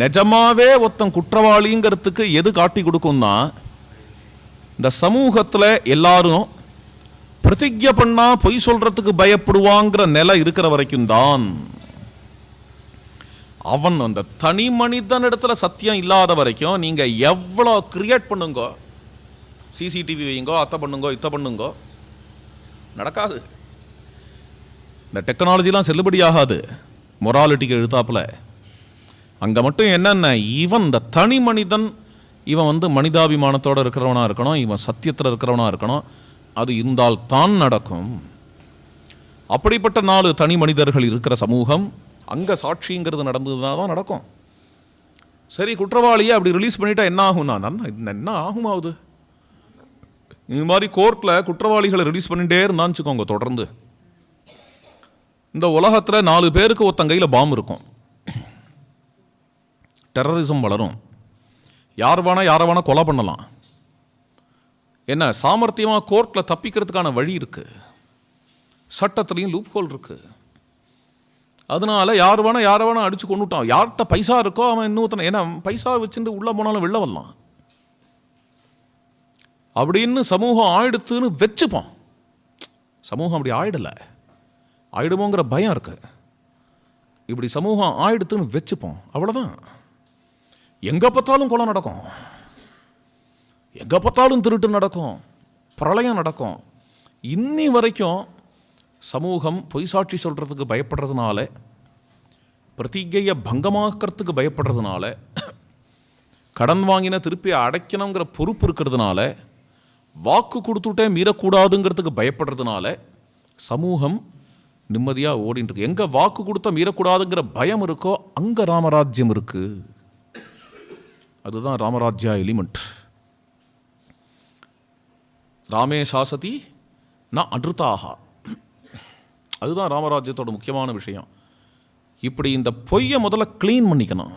நிஜமாவே ஒருத்தன் குற்றவாளிங்கிறதுக்கு எது காட்டி கொடுக்கும்னா, இந்த சமூகத்தில் எல்லாரும் பிரதிஜை பண்ணா பொய் சொல்றதுக்கு பயப்படுவாங்கிற நிலை இருக்கிற வரைக்கும் தான். அவன் அந்த தனி மனிதன் இடத்துல சத்தியம் இல்லாத வரைக்கும் நீங்க எவ்வளோ கிரியேட் பண்ணுங்க, சிசிடிவி வைங்கோ, அத்தை பண்ணுங்கோ, இத்தை பண்ணுங்கோ, நடக்காது. இந்த டெக்னாலஜிலாம் செல்லுபடியாகாது மொராலிட்டிக்கு எழுத்தாப்புல. அங்கே மட்டும் என்னென்ன, இவன் இந்த தனி மனிதன், இவன் வந்து மனிதாபிமானத்தோடு இருக்கிறவனா இருக்கணும், இவன் சத்தியத்தில் இருக்கிறவனா இருக்கணும், அது இருந்தால் தான் நடக்கும். அப்படிப்பட்ட 4 தனி மனிதர்கள் இருக்கிற சமூகம், அங்கே சாட்சிங்கிறது நடந்ததுனா தான் நடக்கும். சரி, குற்றவாளியை அப்படி ரிலீஸ் பண்ணிட்டா என்ன ஆகும்னா, என்ன ஆகுமாவது? இது மாதிரி கோர்ட்டில் குற்றவாளிகளை ரிலீஸ் பண்ணிட்டே இருந்தான்னு வச்சுக்கோங்க தொடர்ந்து, இந்த உலகத்தில் 4 பேருக்கு ஒருத்தன் கையில் பாம்பு இருக்கும், டெரரிசம் வளரும், யார் வேணா யாரை வேணா கொலை பண்ணலாம். என்ன சாமர்த்தியமாக கோர்ட்டில் தப்பிக்கிறதுக்கான வழி இருக்கு, சட்டத்திலையும் லூப் ஹோல் இருக்கு. அதனால யார் வேணா யாரை வேணா அடிச்சு கொண்டுட்டான். யார்கிட்ட பைசா இருக்கோ அவன் இன்னொருத்தனை, ஏன்னா பைசா வச்சுட்டு உள்ள போனாலும் வெளில வரலாம் அப்படின்னு சமூகம் ஆயிடுத்துன்னு வச்சுப்போம். சமூகம் அப்படி ஆயிடலை, ஆயிடுமோங்கிற பயம் இருக்கு. இப்படி சமூகம் ஆயிடுத்துன்னு வச்சுப்போம், அவ்வளோதான். எங்க பார்த்தாலும் கொலை நடக்கும், எங்க பார்த்தாலும் திருட்டு நடக்கும், பிரளயம் நடக்கும். இன்னி வரைக்கும் சமூகம் பொய் சாட்சி சொல்றதுக்கு பயப்படுறதுனால, பிரதிஜையை பங்கமாக்கிறதுக்கு பயப்படுறதுனால, கடன் வாங்கின திருப்பி அடைக்கணுங்கிற பொறுப்பு இருக்கிறதுனால, வாக்கு கொடுத்துட்டே மீறக்கூடாதுங்கிறதுக்கு பயப்படுறதுனால சமூகம் நிம்மதியாக ஓடிட்டு இருக்கு. எங்கே வாக்கு கொடுத்தா மீறக்கூடாதுங்கிற பயம் இருக்கோ அங்கே ராமராஜ்யம் இருக்கு. அதுதான் ராமராஜ்யா எலிமெண்ட். ராமே சாசதி நான் அனிருத்தாக. அதுதான் ராமராஜ்யத்தோட முக்கியமான விஷயம். இப்படி இந்த பொய்யை முதல்ல க்ளீன் பண்ணிக்கணும்.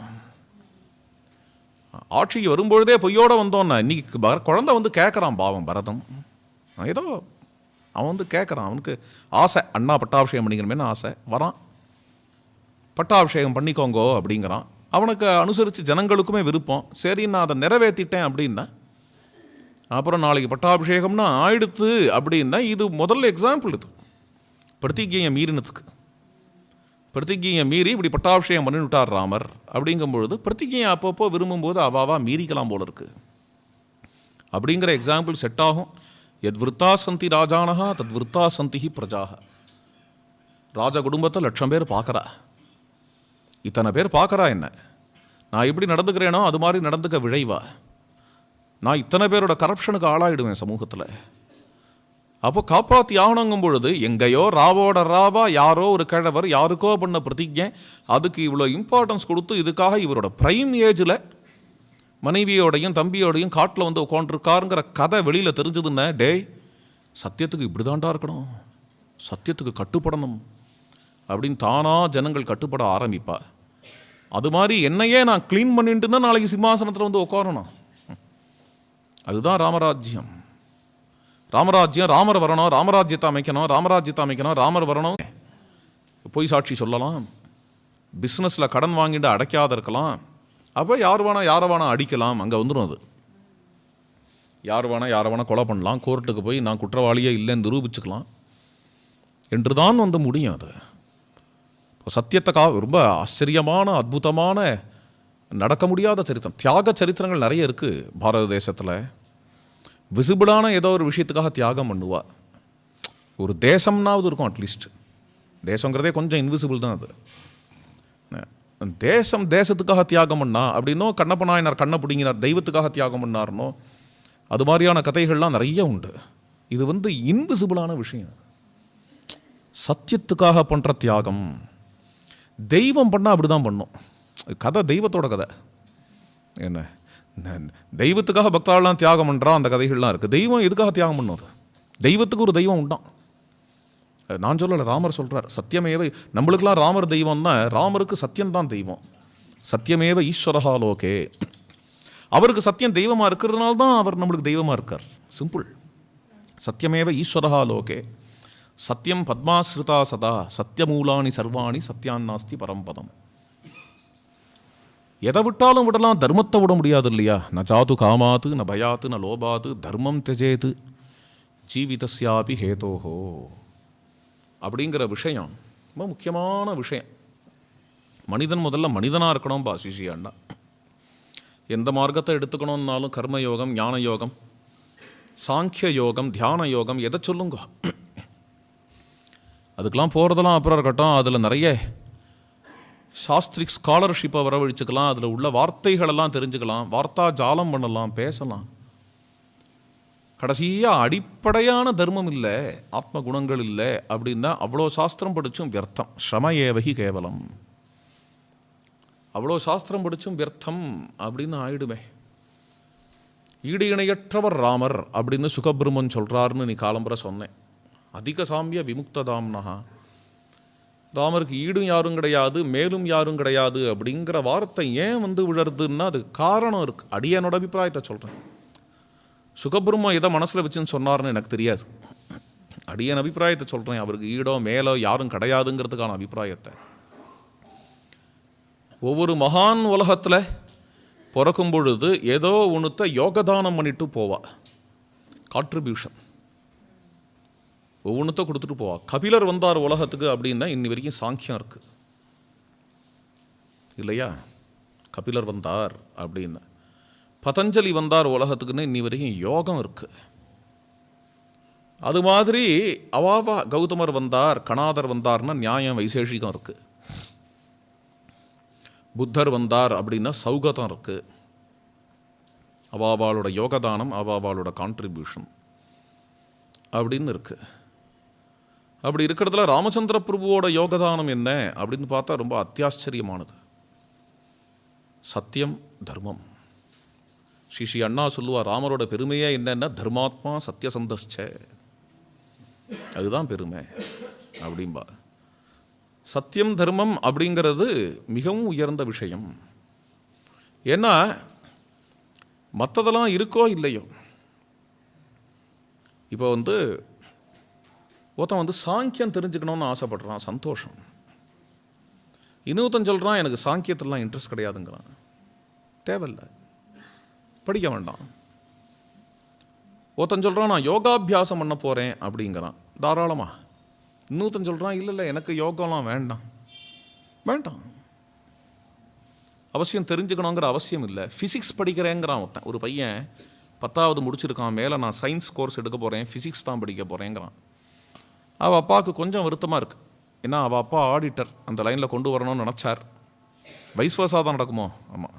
ஆட்சிக்கு வரும்பொழுதே பொய்யோடு வந்தோன்னா இன்னைக்கு குழந்தை வந்து கேட்குறான், பாவம் பரதம் ஏதோ அவன் வந்து கேட்குறான், அவனுக்கு ஆசை, அண்ணா பட்டாபிஷேகம் பண்ணிக்கணுமேனு ஆசை, வரான், பட்டாபிஷேகம் பண்ணிக்கோங்கோ அப்படிங்கிறான். அவனுக்கு அனுசரித்து ஜனங்களுக்குமே விருப்பம். சரி நான் அதை நிறைவேற்றிட்டேன் அப்படின்னா அப்புறம் நாளைக்கு பட்டாபிஷேகம்னா ஆயிடுத்து அப்படின்னா இது முதல்ல எக்ஸாம்பிள். இது பிரதிஜையை மீறினதுக்கு. பிரதிஜையை மீறி இப்படி பட்டாபிஷேகம் பண்ணிவிட்டார் ராமர். அப்படிங்கும்பொழுது பிரதிஜையை அப்பப்போ விரும்பும்போது அவாவா மீறிக்கலாம் போல இருக்கு அப்படிங்கிற எக்ஸாம்பிள் செட் ஆகும். எத் விருத்தா சந்தி ராஜானஹா தத் விருத்தா சந்தி பிரஜாக. ராஜ குடும்பத்தை 1,00,000 பேர் பார்க்குறா. இத்தனை பேர் பார்க்குறா என்ன, நான் எப்படி நடந்துக்கிறேனோ அது மாதிரி நடந்துக்க விழைவா. நான் இத்தனை பேரோட கரப்ஷனுக்கு ஆளாயிடுவேன் சமூகத்தில். அப்போ காப்பாற்றி ஆகணுங்கும் பொழுது எங்கேயோ ராவோட ராவா யாரோ ஒரு கிழவர் யாருக்கோ பண்ண பிரதிஜை, அதுக்கு இவ்வளோ இம்பார்ட்டன்ஸ் கொடுத்து இதுக்காக இவரோட ப்ரைம் ஏஜில் மனைவியோடையும் தம்பியோடையும் காட்டில் வந்து உட்காந்துருக்காருங்கிற கதை வெளியில் தெரிஞ்சதுன்னா, டேய் சத்தியத்துக்கு இப்படி தாண்டா இருக்கணும், சத்தியத்துக்கு கட்டுப்படணும் அப்படின்னு தானாக ஜனங்கள் கட்டுப்பட ஆரம்பிப்பா. அது மாதிரி என்னையே நான் க்ளீன் பண்ணிட்டுன்னா நாளைக்கு சிம்மாசனத்தில் வந்து உட்காரணும். அதுதான் ராமராஜ்யம். ராமராஜ்யம், ராமர் வரணும், ராமராஜ்யத்தை அமைக்கணும், ராமராஜ்யத்தை அமைக்கணும், ராமர் வரணும். பொய் சாட்சி சொல்லலாம், பிஸ்னஸில் கடன் வாங்கிட்டு அடைக்காத இருக்கலாம். அப்போ யார் வேணா யாரை வேணா அடிக்கலாம். அங்கே வந்துடும் அது. யார் வேணா யாரை வேணா கொலை பண்ணலாம், கோர்ட்டுக்கு போய் நான் குற்றவாளியே இல்லைன்னு நிரூபிச்சுக்கலாம் என்று தான் வந்து முடியும். அது இப்போ சத்தியத்துக்காக ரொம்ப ஆச்சரியமான அற்புதமான நடக்க முடியாத சரித்திரம், தியாக சரித்திரங்கள் நிறைய இருக்குது பாரத தேசத்தில். விசிபிளான ஏதோ ஒரு விஷயத்துக்காக தியாகம் பண்ணுவா. ஒரு தேசம்னாவது இருக்கும் அட்லீஸ்ட். தேசங்கிறதே கொஞ்சம் இன்விசிபிள் தான். அது தேசம் தேசத்துக்காக தியாகம் பண்ணா அப்படின்னோ, கண்ணப்ப நாயனார் கண்ணை பிடிங்கினார் தெய்வத்துக்காக தியாகம் பண்ணார்னோ, அது மாதிரியான கதைகள்லாம் நிறைய உண்டு. இது வந்து இன்விசிபிளான விஷயம். சத்தியத்துக்காக பண்ணுற தியாகம் தெய்வம் பண்ணால் அப்படி தான் பண்ணும். கதை தெய்வத்தோட கதை. என்ன தெய்வத்துக்காக பக்தாலாம் தியாகம் பண்ணுறா அந்த கதைகள்லாம் இருக்குது. தெய்வம் எதுக்காக தியாகம் பண்ணும்? தெய்வத்துக்கு ஒரு தெய்வம் உண்டான். நான் சொல்லலை, ராமர் சொல்கிறார். சத்தியமேவ, நம்மளுக்கெல்லாம் ராமர் தெய்வம் தான், ராமருக்கு சத்தியம்தான் தெய்வம். சத்தியமேவ ஈஸ்வரஹா லோகே. அவருக்கு சத்தியம் தெய்வமாக இருக்கிறதுனால தான் அவர் நம்மளுக்கு தெய்வமாக இருக்கார். சிம்பிள். சத்தியமேவ ஈஸ்வரஹா லோகே சத்தியம் பத்மாஸ்ருதா சதா சத்தியமூலானி சர்வாணி சத்தியான்னாஸ்தி பரம்பதம். எதை விட்டாலும் விடலாம், தர்மத்தை விட முடியாது இல்லையா? ந ஜாது காமாத்து ந பயாத்து ந லோபாத்து தர்மம் தெஜேது ஜீவிதஸ்யாபி ஹேதோஹோ அப்படிங்கிற விஷயம் ரொம்ப முக்கியமான விஷயம். மனிதன் முதல்ல மனிதனாக இருக்கணும் பாசிஷியாண்டா. எந்த மார்க்கத்தை எடுத்துக்கணும்னாலும் கர்மயோகம், ஞான யோகம், சாங்கிய யோகம், தியான யோகம், எதை சொல்லுங்க, அதுக்கெல்லாம் போகிறதெல்லாம் அப்புறம் இருக்கட்டும். அதில் நிறைய சாஸ்திரிக் ஸ்காலர்ஷிப்பை வரவழிச்சுக்கலாம். அதில் உள்ள வார்த்தைகளெல்லாம் தெரிஞ்சுக்கலாம், வார்த்தா ஜாலம் பண்ணலாம், பேசலாம். கடைசியாக அடிப்படையான தர்மம் இல்லை, ஆத்ம குணங்கள் இல்லை அப்படின்னா அவ்வளோ சாஸ்திரம் படித்தும் வியர்த்தம். ஸ்ரம ஏவகி கேவலம். அவ்வளோ சாஸ்திரம் படித்தும் வியர்த்தம் அப்படின்னு ஆயிடுமே. ஈடு இணையற்றவர் ராமர் அப்படின்னு சுகபிரமன் சொல்கிறாருன்னு நீ காலம்புரை சொன்னேன். அதிக சாமிய விமுக்ததாம்னஹா. ராமருக்கு ஈடும் யாரும் கிடையாது, மேலும் யாரும் கிடையாது அப்படிங்கிற வார்த்தை ஏன் வந்து விழறதுன்னா அது காரணம் இருக்குது. அடியனோட அபிப்பிராயத்தை சொல்கிறேன். சுகபிரம்ம எதை மனசில் வச்சுன்னு சொன்னார்னு எனக்கு தெரியாது. அடியன் அபிப்பிராயத்தை சொல்கிறேன். அவருக்கு ஈடோ மேலோ யாரும் கிடையாதுங்கிறதுக்கான அபிப்பிராயத்தை. ஒவ்வொரு மகான் உலகத்தில் பிறக்கும் பொழுது ஏதோ ஒன்றுத்த யோகதானம் பண்ணிட்டு போவா, கான்ட்ரிபியூஷன் ஒவ்வொன்றத்தை கொடுத்துட்டு போவா. கபிலர் வந்தார் உலகத்துக்கு அப்படின்னா இன்னி வரைக்கும் சாங்கியம் இருக்குது இல்லையா? கபிலர் வந்தார் அப்படின்னு. பதஞ்சலி வந்தார் உலகத்துக்குன்னு இன்னி வரைக்கும் யோகம் இருக்குது. அது மாதிரி அவாவா கௌதமர் வந்தார், கணாதர் வந்தார்னா நியாயம், வைசேஷிகம் இருக்குது. புத்தர் வந்தார் அப்படின்னா சௌகதம் இருக்குது. அவாவாளோட யோகதானம், அவாவாளோட கான்ட்ரிபியூஷன் அப்படின்னு இருக்குது. அப்படி இருக்கிறதுல ராமச்சந்திர பிரபுவோட யோகதானம் என்ன அப்படின்னு பார்த்தா ரொம்ப அத்தியாச்சரியமானது. சத்தியம் தர்மம். ஸ்ரீ அண்ணா சொல்லுவார், ராமரோட பெருமையே என்னன்னா தர்மாத்மா சத்தியசந்தஸ்ச, அதுதான் பெருமை அப்படின்பா. சத்தியம் தர்மம் அப்படிங்கிறது மிகவும் உயர்ந்த விஷயம். ஏன்னா மற்றதெல்லாம் இருக்கோ இல்லையோ, இப்போ ஒருத்தன் சாங்கியம் தெரிஞ்சுக்கணும்னு ஆசைப்படுறான், சந்தோஷம். இன்னொருத்தன் சொல்கிறான் எனக்கு சாங்கியத்திலாம் இன்ட்ரெஸ்ட் கிடையாதுங்கிறான், தேவையில்லை, படிக்க வேண்டாம். ஒருத்தன் சொல்கிறான் நான் யோகாபியாசம் பண்ண போகிறேன் அப்படிங்கிறான், தாராளமாக. இன்னொருத்தன் சொல்கிறான் இல்லை எனக்கு யோகாலாம் வேண்டாம், வேண்டாம், அவசியம் தெரிஞ்சுக்கணுங்கிற அவசியம் இல்லை. ஃபிசிக்ஸ் படிக்கிறேங்கிறான் ஒருத்தன். ஒரு பையன் 10வது முடிச்சிருக்கான், மேலே நான் சயின்ஸ் கோர்ஸ் எடுக்க போகிறேன், ஃபிசிக்ஸ் தான் படிக்க போகிறேங்கிறான். அவள் அப்பாவுக்கு கொஞ்சம் வருத்தமாக இருக்குது. ஏன்னா அவள் அப்பா ஆடிட்டர், அந்த லைனில் கொண்டு வரணும்னு நினச்சார். வைஸ்வர்ஸாக தான் நடக்குமோ? ஆமாம்,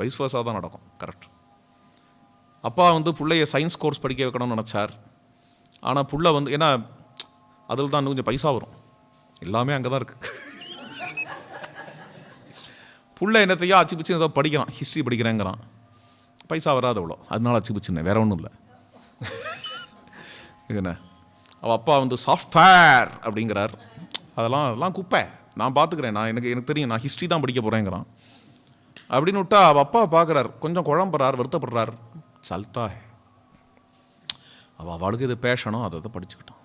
வைஸ்வர்ஸாக தான் நடக்கும், கரெக்ட். அப்பா பிள்ளைய சயின்ஸ் கோர்ஸ் படிக்க வைக்கணும்னு நினச்சார். ஆனால் புள்ள ஏன்னா அதில் தான் இன்னும் கொஞ்சம் பைசா வரும், எல்லாமே அங்கே தான் இருக்குது. புள்ள என்னத்தையோ அச்சு பிச்சு ஏதோ படிக்கிறான், ஹிஸ்ட்ரி படிக்கிறேங்கிறான், பைசா வராது அவ்வளோ, அதனால அச்சு பிச்சுன்னு, வேற ஒன்றும் இல்லை. என்ன அவள் அப்பா சாஃப்ட்வேர் அப்படிங்கிறார், அதெல்லாம் குப்பை, நான் பார்த்துக்கிறேன், எனக்கு தெரியும், நான் ஹிஸ்ட்ரி தான் படிக்க போகிறேங்கிறான். அப்படின்னு விட்டா அவள் அப்பா பார்க்குறார், கொஞ்சம் குழம்புறார், வருத்தப்படுறார். சல்தா ஹே, அவளுக்கு இது பேஷனோ அதை படிச்சுக்கிட்டான்,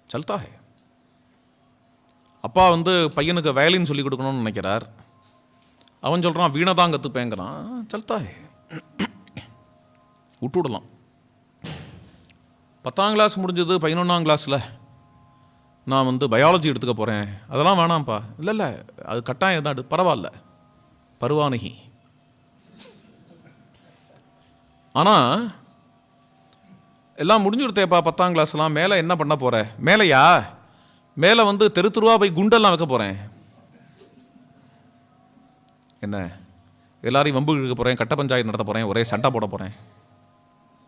சல்தா ஹே. அப்பா பையனுக்கு வயலின் சொல்லி கொடுக்கணும்னு நினைக்கிறார். அவன் சொல்கிறான் வீணை தான் கற்றுப்பேங்கிறான், சல்தா ஹே, விட்டு விடலாம். 10ஆம் கிளாஸ் முடிஞ்சது, 11ஆம் கிளாஸில் நான் பயாலஜி எடுத்துக்க போகிறேன், அதெல்லாம் வேணாம்ப்பா. இல்லை அது கட்டாயம் தான், பரவாயில்ல, பருவானகி. ஆனால் எல்லாம் முடிஞ்சுடுத்தேப்பா 10ஆம் கிளாஸ்லாம், மேலே என்ன பண்ண போகிற? மேலையா? மேலே தெருவா போய் குண்டெல்லாம் வைக்க போகிறேன், என்ன எல்லாரையும் வம்பு இழுக்க போகிறேன், கட்ட பஞ்சாயத்து நடத்த போகிறேன், ஒரே சண்டை போட போகிறேன்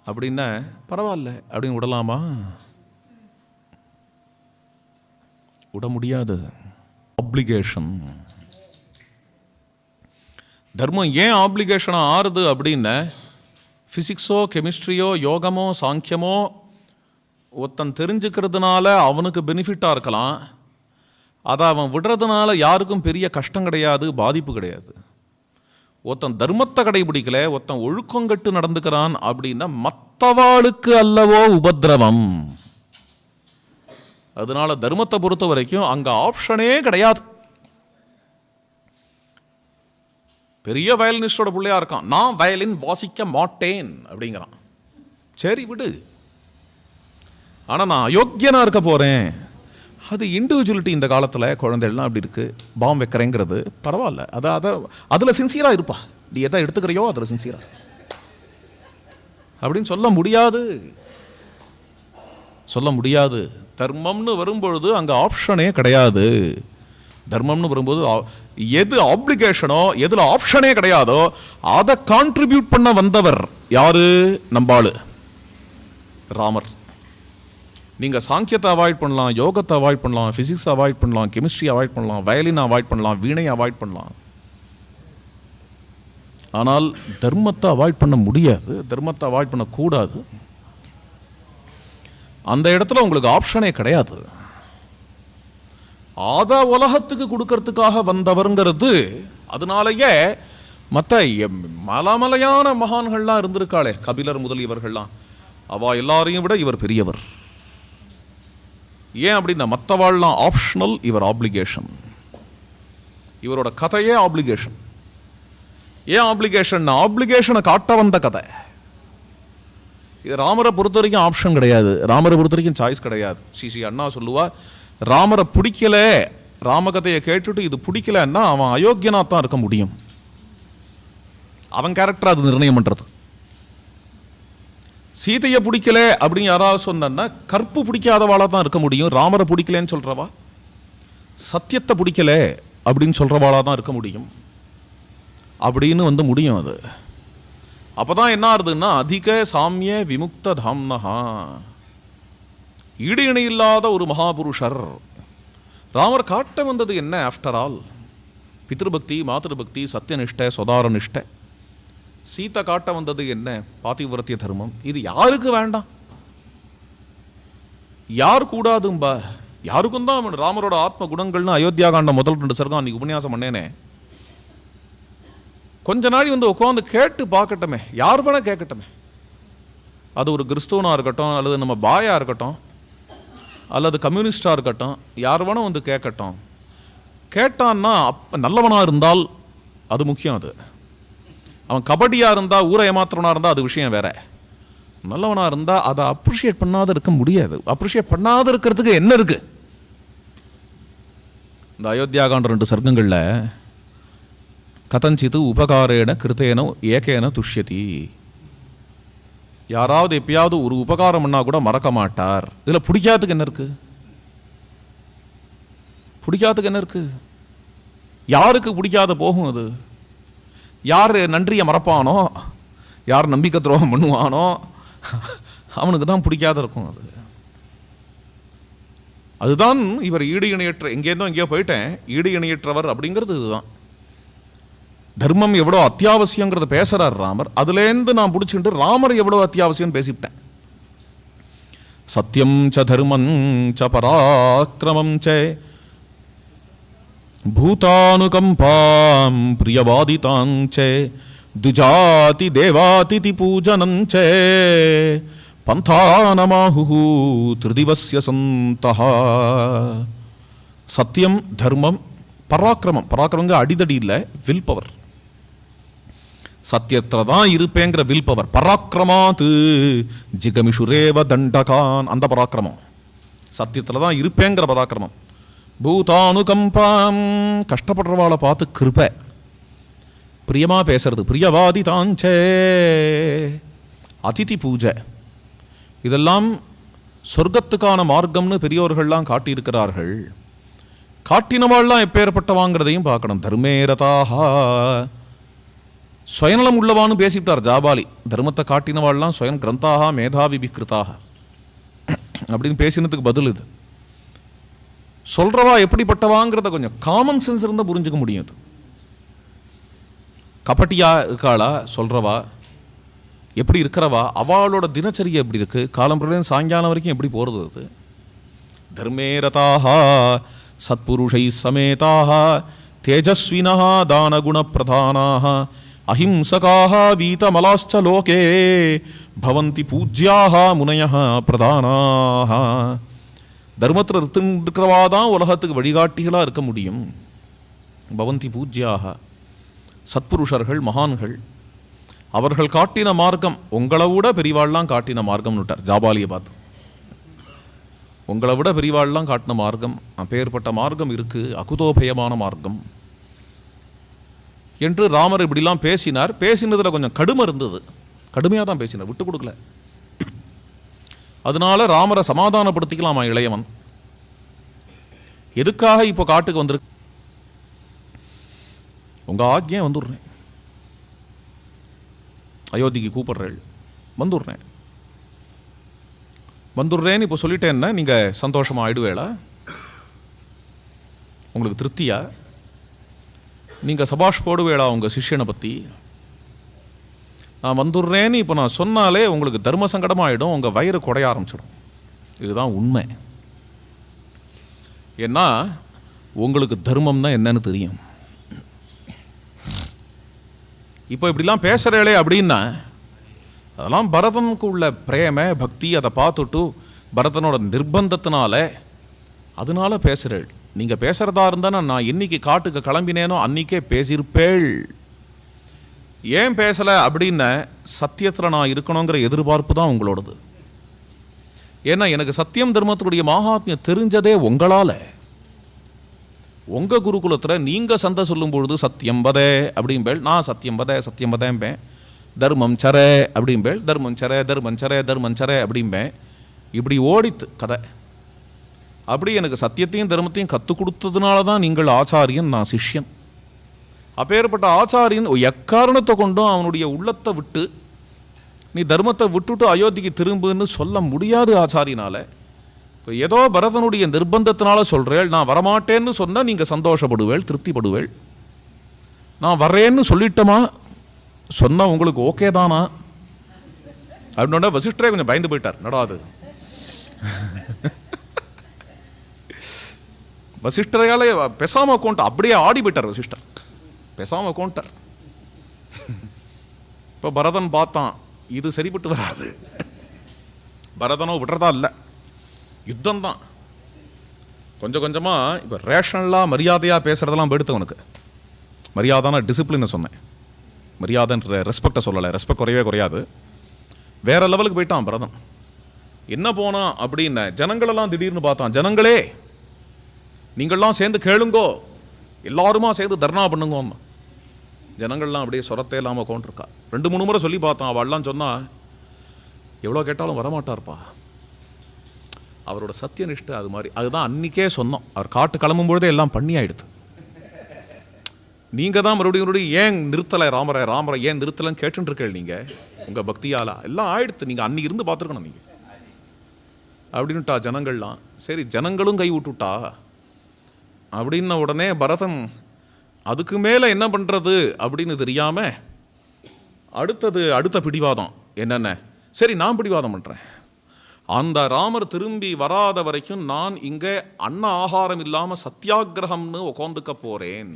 அப்படின்னா பரவாயில்ல அப்படின்னு விடலாமா? விட முடியாது. ஆப்ளிகேஷன். தர்மம் ஏன் ஆப்ளிகேஷனாக ஆறுது அப்படின்னா, ஃபிசிக்ஸோ கெமிஸ்ட்ரியோ யோகமோ சாங்கியமோ ஒருத்தன் தெரிஞ்சுக்கிறதுனால அவனுக்கு பெனிஃபிட்டாக இருக்கலாம், அதை அவன் விடுறதுனால யாருக்கும் பெரிய கஷ்டம் கிடையாது, பாதிப்பு கிடையாது. ஒருத்தன் தர்மத்தை கடைபிடிக்கல, ஒருத்தன் ஒழுக்கங்கட்டு நடந்துக்கிறான் அப்படின்னா மற்றவாளுக்கு அல்லவோ உபத்திரவம். அதனால தர்மத்தை பொறுத்த வரைக்கும் அங்கே ஆப்ஷனே கிடையாது. பெரிய வயலினிஸ்டோட பிள்ளையா இருக்கான், நான் வயலின் வாசிக்க மாட்டேன் அப்படிங்கிறான், சரி விடு. ஆனால் நான் அயோக்கியனாக இருக்க போகிறேன், அது இண்டிவிஜுவலிட்டி. இந்த காலத்தில் குழந்தைகள்லாம் அப்படி இருக்குது, பாம் வைக்கிறேங்கிறது பரவாயில்ல, அதில் சின்சியராக இருப்பா, நீ எதை எடுத்துக்கிறையோ அதில் சின்சியராக அப்படின்னு சொல்ல முடியாது, சொல்ல முடியாது. தர்மம்னு வரும்பொழுது அங்கே ஆப்ஷனே கிடையாது. தர்மம்னு வரும்போது எது ஆப்ளிகேஷனோ, எதில் ஆப்ஷனே கிடையாதோ அதை கான்ட்ரிபியூட் பண்ண வந்தவர் யாரு? நம்பாளு ராமர். நீங்கள் சாங்கியத்தை அவாய்ட் பண்ணலாம், யோகத்தை அவாய்ட் பண்ணலாம், ஃபிசிக்ஸ் அவாய்ட் பண்ணலாம், கெமிஸ்ட்ரி அவாய்ட் பண்ணலாம், வயலின் அவாய்ட் பண்ணலாம், வீணை அவாய்ட் பண்ணலாம். ஆனால் தர்மத்தை அவாய்ட் பண்ண முடியாது, தர்மத்தை அவாய்ட் பண்ணக்கூடாது. அந்த இடத்துல உங்களுக்கு ஆப்ஷனே கிடையாது. அதை உலகத்துக்கு கொடுக்கறதுக்காக வந்தவருங்கிறது. அதனாலேயே மற்ற மலமலையான மகான்கள்லாம் இருந்திருக்காளே, கபிலர் முதலியவர்கள்லாம், அவ எல்லாரையும் விட இவர் பெரியவர். ஏன் அப்படின்னா மற்றவாள்லாம் ஆப்ஷனல், இவர் ஆப்ளிகேஷன். இவரோட கதையே ஆப்ளிகேஷன். ஏன் ஆப்ளிகேஷன்? ஆப்ளிகேஷனை காட்ட வந்த கதை. இது ராமரை பொறுத்த வரைக்கும் ஆப்ஷன் கிடையாது, ராமரை பொறுத்த வரைக்கும் சாய்ஸ் கிடையாது. ஸ்ரீ அண்ணா சொல்லுவா, ராமரை பிடிக்கல, ராமகதையை கேட்டுட்டு இது பிடிக்கலன்னா அவன் அயோக்கியனா தான் இருக்க முடியும். அவன் கேரக்டர் அது நிர்ணயம் பண்றது. சீதையை பிடிக்கல அப்படின்னு யாராவது சொன்னா கற்பு பிடிக்காதவாளா தான் இருக்க முடியும். ராமரை பிடிக்கலன்னு சொல்றவா, சத்தியத்தை பிடிக்கல அப்படின்னு சொல்றவாளா தான் இருக்க முடியும் அப்படின்னு முடியும். அது அப்பதான் என்ன ஆகுதுன்னா, அதிக சாமிய விமுக்த தாம்னஹா, ஈடு இணையில்லாத ஒரு மகாபுருஷர். ராமர் காட்ட வந்தது என்ன? After all பித்ருபக்தி, மாதృபக்தி, சத்தியனிஷ்டை, சொதாரனிஷ்டை. சீத்தை காட்ட வந்தது என்ன? பாதிவிரத்திய தர்மம். இது யாருக்கு வேண்டாம்? யார் கூடாதும்பா? யாருக்கும் தான் ராமரோட ஆத்ம குணங்கள்னு அயோத்தியா காண்ட முதல் 2 சர்க்கம் அன்னைக்கு உபன்யாசம் பண்ணேனே. கொஞ்ச நாள் உட்காந்து கேட்டு பார்க்கட்டுமே, யார் வேணா கேட்கட்டுமே. அது ஒரு கிறிஸ்துவனாக இருக்கட்டும், அல்லது நம்ம பாயா இருக்கட்டும், அல்லது கம்யூனிஸ்டாக இருக்கட்டும், யார் வேணா கேட்கட்டும். கேட்டான்னா நல்லவனாக இருந்தால் அது முக்கியம். அது அவன் கபடியாக இருந்தால், ஊரை ஏமாத்துறவனாக இருந்தால் அது விஷயம் வேற. நல்லவனாக இருந்தால் அதை அப்ரிஷியேட் பண்ணாத இருக்க முடியாது. அப்ரிஷியேட் பண்ணாத இருக்கிறதுக்கு என்ன இருக்கு? இந்த அயோத்தியா காண்ட 2 சர்க்கங்களில் கதஞ்சித்து உபகாரேன கிருத்தேன ஏகேன துஷ்யதி. யாராவது எப்பயாவது ஒரு உபகாரம் பண்ணா கூட மறக்க மாட்டார். இதில் பிடிக்காததுக்கு என்ன இருக்கு? பிடிக்காததுக்கு என்ன இருக்கு? யாருக்கு பிடிக்காத போகும் அது? யார் நன்றியை மறப்பானோ, யார் நம்பிக்கை துரோகம் பண்ணுவானோ அவனுக்கு தான் பிடிக்காத இருக்கும். அதுதான் இவர் ஈடு இணையற்ற, எங்கேருந்தோ எங்கேயோ போயிட்டேன், ஈடு இணையற்றவர் அப்படிங்கிறது இதுதான். தர்மம் எவ்வளோ அத்தியாவசியங்கிறத பேசுறார் ராமர். அதுலேருந்து நான் பிடிச்சிட்டு ராமர் எவ்வளோ அத்தியாவசியம் பேசிவிட்டேன். சத்தியம் ச தர்மம் ச பராக்கிரமம் ச பூதானுகம்பாம் பிரியவாதிதாஞ்ச துஜாதி தேவாதிதி பூஜனஞ்ச பந்தானமாஹு த்ரிதிவஸ்ய சந்தஹ. சத்தியம், தர்மம், பராக்கிரமம். பராக்கிரமங்க அடிதடி இல்லை, வில் பவர். சத்தியத்துல தான் இருப்பேங்கிற வில் பவர். பராக்கிரமாத் ஜிகமிஷுரேவ தண்டகான், அந்த பராக்கிரமம். சத்தியத்துல தான் இருப்பேங்கிற பராக்கிரமம். பூதானுகம்பாம், கஷ்டப்படுறவாளை பார்த்து கிருபை, பிரியமா பேசுறது, பிரியவாதி தாஞ்சே, அதிதி பூஜை. இதெல்லாம் சொர்க்கத்துக்கான மார்க்கம்னு பெரியோர்கள்லாம் காட்டியிருக்கிறார்கள். காட்டினவாள்லாம் எப்பேற்பட்டவாங்கிறதையும் பார்க்கணும். தர்மேரதாக சுயநலம் உள்ளவான்னு பேசிவிட்டார் ஜாபாலி. தர்மத்தை காட்டினவாள்லாம் சுயம் கிரந்தாக மேதாவி விக்ருதாக அப்படின்னு பேசினதுக்கு பதில் இது. சொல்றவா எப்படிப்பட்டவாங்கிறத கொஞ்சம் காமன் சென்ஸ் இருந்தால் புரிஞ்சுக்க முடியும். கபட்டியா இருக்காளா சொல்றவா, எப்படி இருக்கிறவா, அவளோட தினச்சரியை எப்படி இருக்கு, காலம்புறம் சாயங்காலம் வரைக்கும் எப்படி போறது. அது தர்மேரதாக சத்புருஷை சமேதாக தேஜஸ்வினः தானகுண பிரதானாः அஹிம்சகாः வீதமலாஸ்ச லோகே பவந்தி பூஜ்யாः முனயः பிரதானாः. தர்மத்தில் இருக்கிறவா தான் உலகத்துக்கு வழிகாட்டிகளாக இருக்க முடியும். பவந்தி பூஜ்யாக, சத்புருஷர்கள், மகான்கள். அவர்கள் காட்டின மார்க்கம் உங்களை விட பெரியவாள்லாம் காட்டின மார்க்கம்னு விட்டார் ஜாபாலியை பார்த்து. உங்களை விட பெரியவாள்லாம் காட்டின மார்க்கம், அப்பேற்பட்ட மார்க்கம் இருக்கு, அகுதோபயமான மார்க்கம் என்று ராமர் இப்படிலாம் பேசினார். பேசினதில் கொஞ்சம் கடுமை இருந்தது, கடுமையாக தான் பேசினார், விட்டு கொடுக்கல. அதனால ராமரை சமாதானப்படுத்திக்கலாமா இளையவன்? எதுக்காக இப்போ காட்டுக்கு வந்திருக்கு? உங்க ஆக்ஞை வந்துடுறேன், அயோத்திக்கு கூப்பிடுறேன், வந்துடுறேன்னு இப்போ சொல்லிட்டேன்னா நீங்க சந்தோஷமா ஆயிடுவேளா? உங்களுக்கு திருப்தியா? நீங்க சபாஷ் போடுவேளா உங்க சிஷ்யனை பத்தி? நான் வந்துடுறேன்னு இப்போ நான் சொன்னாலே உங்களுக்கு தர்ம சங்கடமாயிடும், உங்கள் வயிறு குறைய ஆரம்பிச்சிடும். இதுதான் உண்மை. ஏன்னா உங்களுக்கு தர்மம்னா என்னன்னு தெரியும். இப்போ இப்படிலாம் பேசுகிறேளே அப்படின்னா அதெல்லாம் பரதனுக்கு உள்ள பிரேம பக்தி, அதை பார்த்துட்டு பரதனோட நிர்பந்தத்தினால அதனால பேசுகிறேள். நீங்கள் பேசுகிறதா இருந்தால் நான் என்னைக்கு காட்டுக்கு கிளம்பினேனோ அன்றைக்கே பேசியிருப்பேள். ஏன் பேசலை அப்படின்ன சத்தியத்தில் நான் இருக்கணுங்கிற எதிர்பார்ப்பு தான் உங்களோடது. ஏன்னா எனக்கு சத்தியம் தர்மத்துடைய மகாத்மியம் தெரிஞ்சதே உங்களால். உங்கள் குருகுலத்தில் நீங்கள் சந்தை சொல்லும் பொழுது சத்தியம் வதே அப்படிம்பேள், நான் சத்தியம் வதேம்பேன். தர்மம் சரே அப்படிம்பேள், தர்மம் சரே அப்படிம்பேன். இப்படி ஓடித்து கதை. அப்படி எனக்கு சத்தியத்தையும் தர்மத்தையும் கற்றுக் கொடுத்ததுனால தான் நீங்கள் ஆச்சாரியன், நான் சிஷ்யன். அப்பேற்பட்ட ஆச்சாரியன் எக்காரணத்தை கொண்டும் அவனுடைய உள்ளத்தை விட்டு நீ தர்மத்தை விட்டுட்டு அயோத்திக்கு திரும்புன்னு சொல்ல முடியாது ஆச்சாரியனால. இப்போ ஏதோ பரதனுடைய நிர்பந்தத்தினால சொல்கிறேள், நான் வரமாட்டேன்னு சொன்னால் நீங்கள் சந்தோஷப்படுவேள், திருப்திப்படுவேள். நான் வரேன்னு சொல்லிட்டோமா சொன்னால் உங்களுக்கு ஓகே தானா அப்படின்னா வசிஷ்டரே கொஞ்சம் பயந்து போயிட்டார். நடாது வசிஷ்டரையாலே பெசாம கோண்டார், அப்படியே ஆடி போயிட்டார் வசிஷ்டர், பெசாம கோண்டார். இப்போ பரதன் பார்த்தான், இது சரிப்பட்டு வராது. பரதனோ விடுறதா இல்லை, யுத்தம் தான். கொஞ்சம் கொஞ்சமாக இப்போ ரேஷனலாக மரியாதையாக பேசுகிறதெல்லாம் எடுத்தவனுக்கு மரியாதைனா டிசிப்ளினை சொன்னேன், மரியாதைன்ற ரெஸ்பெக்டை சொல்லலை, ரெஸ்பெக்ட் குறையவே குறையாது. வேற லெவலுக்கு போயிட்டான் பரதன். என்ன போனான் அப்படின்னு ஜனங்களெல்லாம் திடீர்னு பார்த்தான். ஜனங்களே நீங்கள்லாம் சேர்ந்து கேளுங்கோ, எல்லாருமா சேர்ந்து தர்ணா பண்ணுங்க. ஜனங்கள்லாம் அப்படியே சொரத்தே இல்லாமல் கொண்டிருக்கா. 2-3 முறை சொல்லி பார்த்தான். அவள்லாம் சொன்னா எவ்வளோ கேட்டாலும் வரமாட்டார்ப்பா, அவரோட சத்தியனிஷ்டை அது மாதிரி. அதுதான் அன்றைக்கே சொன்னோம், அவர் காட்டு கிளம்பும்பொழுதே எல்லாம் பண்ணி ஆயிடுது. நீங்கள் தான் மறுபடியும் ஏன் நிறுத்தலை ராமரை ஏன் நிறுத்தலைன்னு கேட்டுட்டு இருக்கேள் நீங்கள், உங்கள் பக்தியாலா எல்லாம் ஆயிடுத்து, நீங்கள் அன்றைக்கி இருந்து பார்த்துருக்கணும் நீங்கள் அப்படின்னுட்டா ஜனங்கள்லாம். சரி ஜனங்களும் கை விட்டுட்டா அப்படின்ன உடனே பரதன் அதுக்கு மேலே என்ன பண்ணுறது அப்படின்னு தெரியாமல் அடுத்த பிடிவாதம் என்னென்ன, சரி நான் பிடிவாதம் பண்ணுறேன், அந்த ராமர் திரும்பி வராத வரைக்கும் நான் இங்கே அன்ன ஆகாரம் இல்லாமல் சத்தியாகிரகம்னு உட்காந்துக்க போகிறேன்.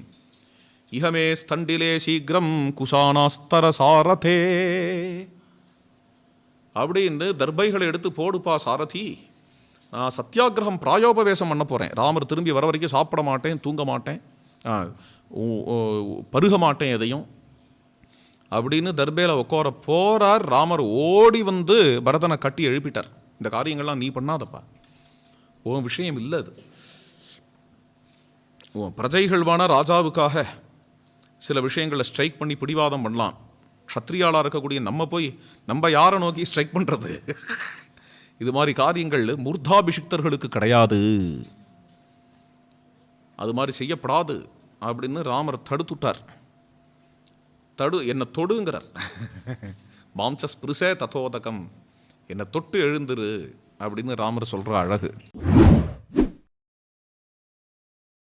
இகமே ஸ்தண்டிலே சீக்கிரம் குசானாஸ்தர சாரதே அப்படின்னு தர்பைகளை எடுத்து போடுப்பா சாரதி, நான் சத்தியாகிரகம் பிராயோபவேசம் பண்ண போகிறேன். ராமர் திரும்பி வர வரைக்கும் சாப்பிட மாட்டேன், தூங்க மாட்டேன், பருக மாட்டேன் எதையும் அப்படின்னு தர்பையில் உட்கார போகிறார். ராமர் ஓடி வந்து பரதனை கட்டி எழுப்பிட்டார். இந்த காரியங்கள்லாம் நீ பண்ணாதப்பா, உன் விஷயம் இல்லை அது. உன் பிரஜைகள்வான ராஜாவுக்காக சில விஷயங்களை ஸ்ட்ரைக் பண்ணி பிடிவாதம் பண்ணலாம். க்ஷத்ரியாளாக இருக்கக்கூடிய நம்ம யாரை நோக்கி ஸ்ட்ரைக் பண்ணுறது? இது மாதிரி காரியங்கள் மூர்தாபிஷிக்தர்களுக்கு கிடையாது, அது மாதிரி செய்யப்படாது அப்படின்னு ராமர் தடுத்துட்டார். என்னை தொடுங்கிறார். மாம்சஸ்பிருசே ததோதகம், என்னை தொட்டு எழுந்துரு அப்படின்னு ராமர் சொல்கிற அழகு.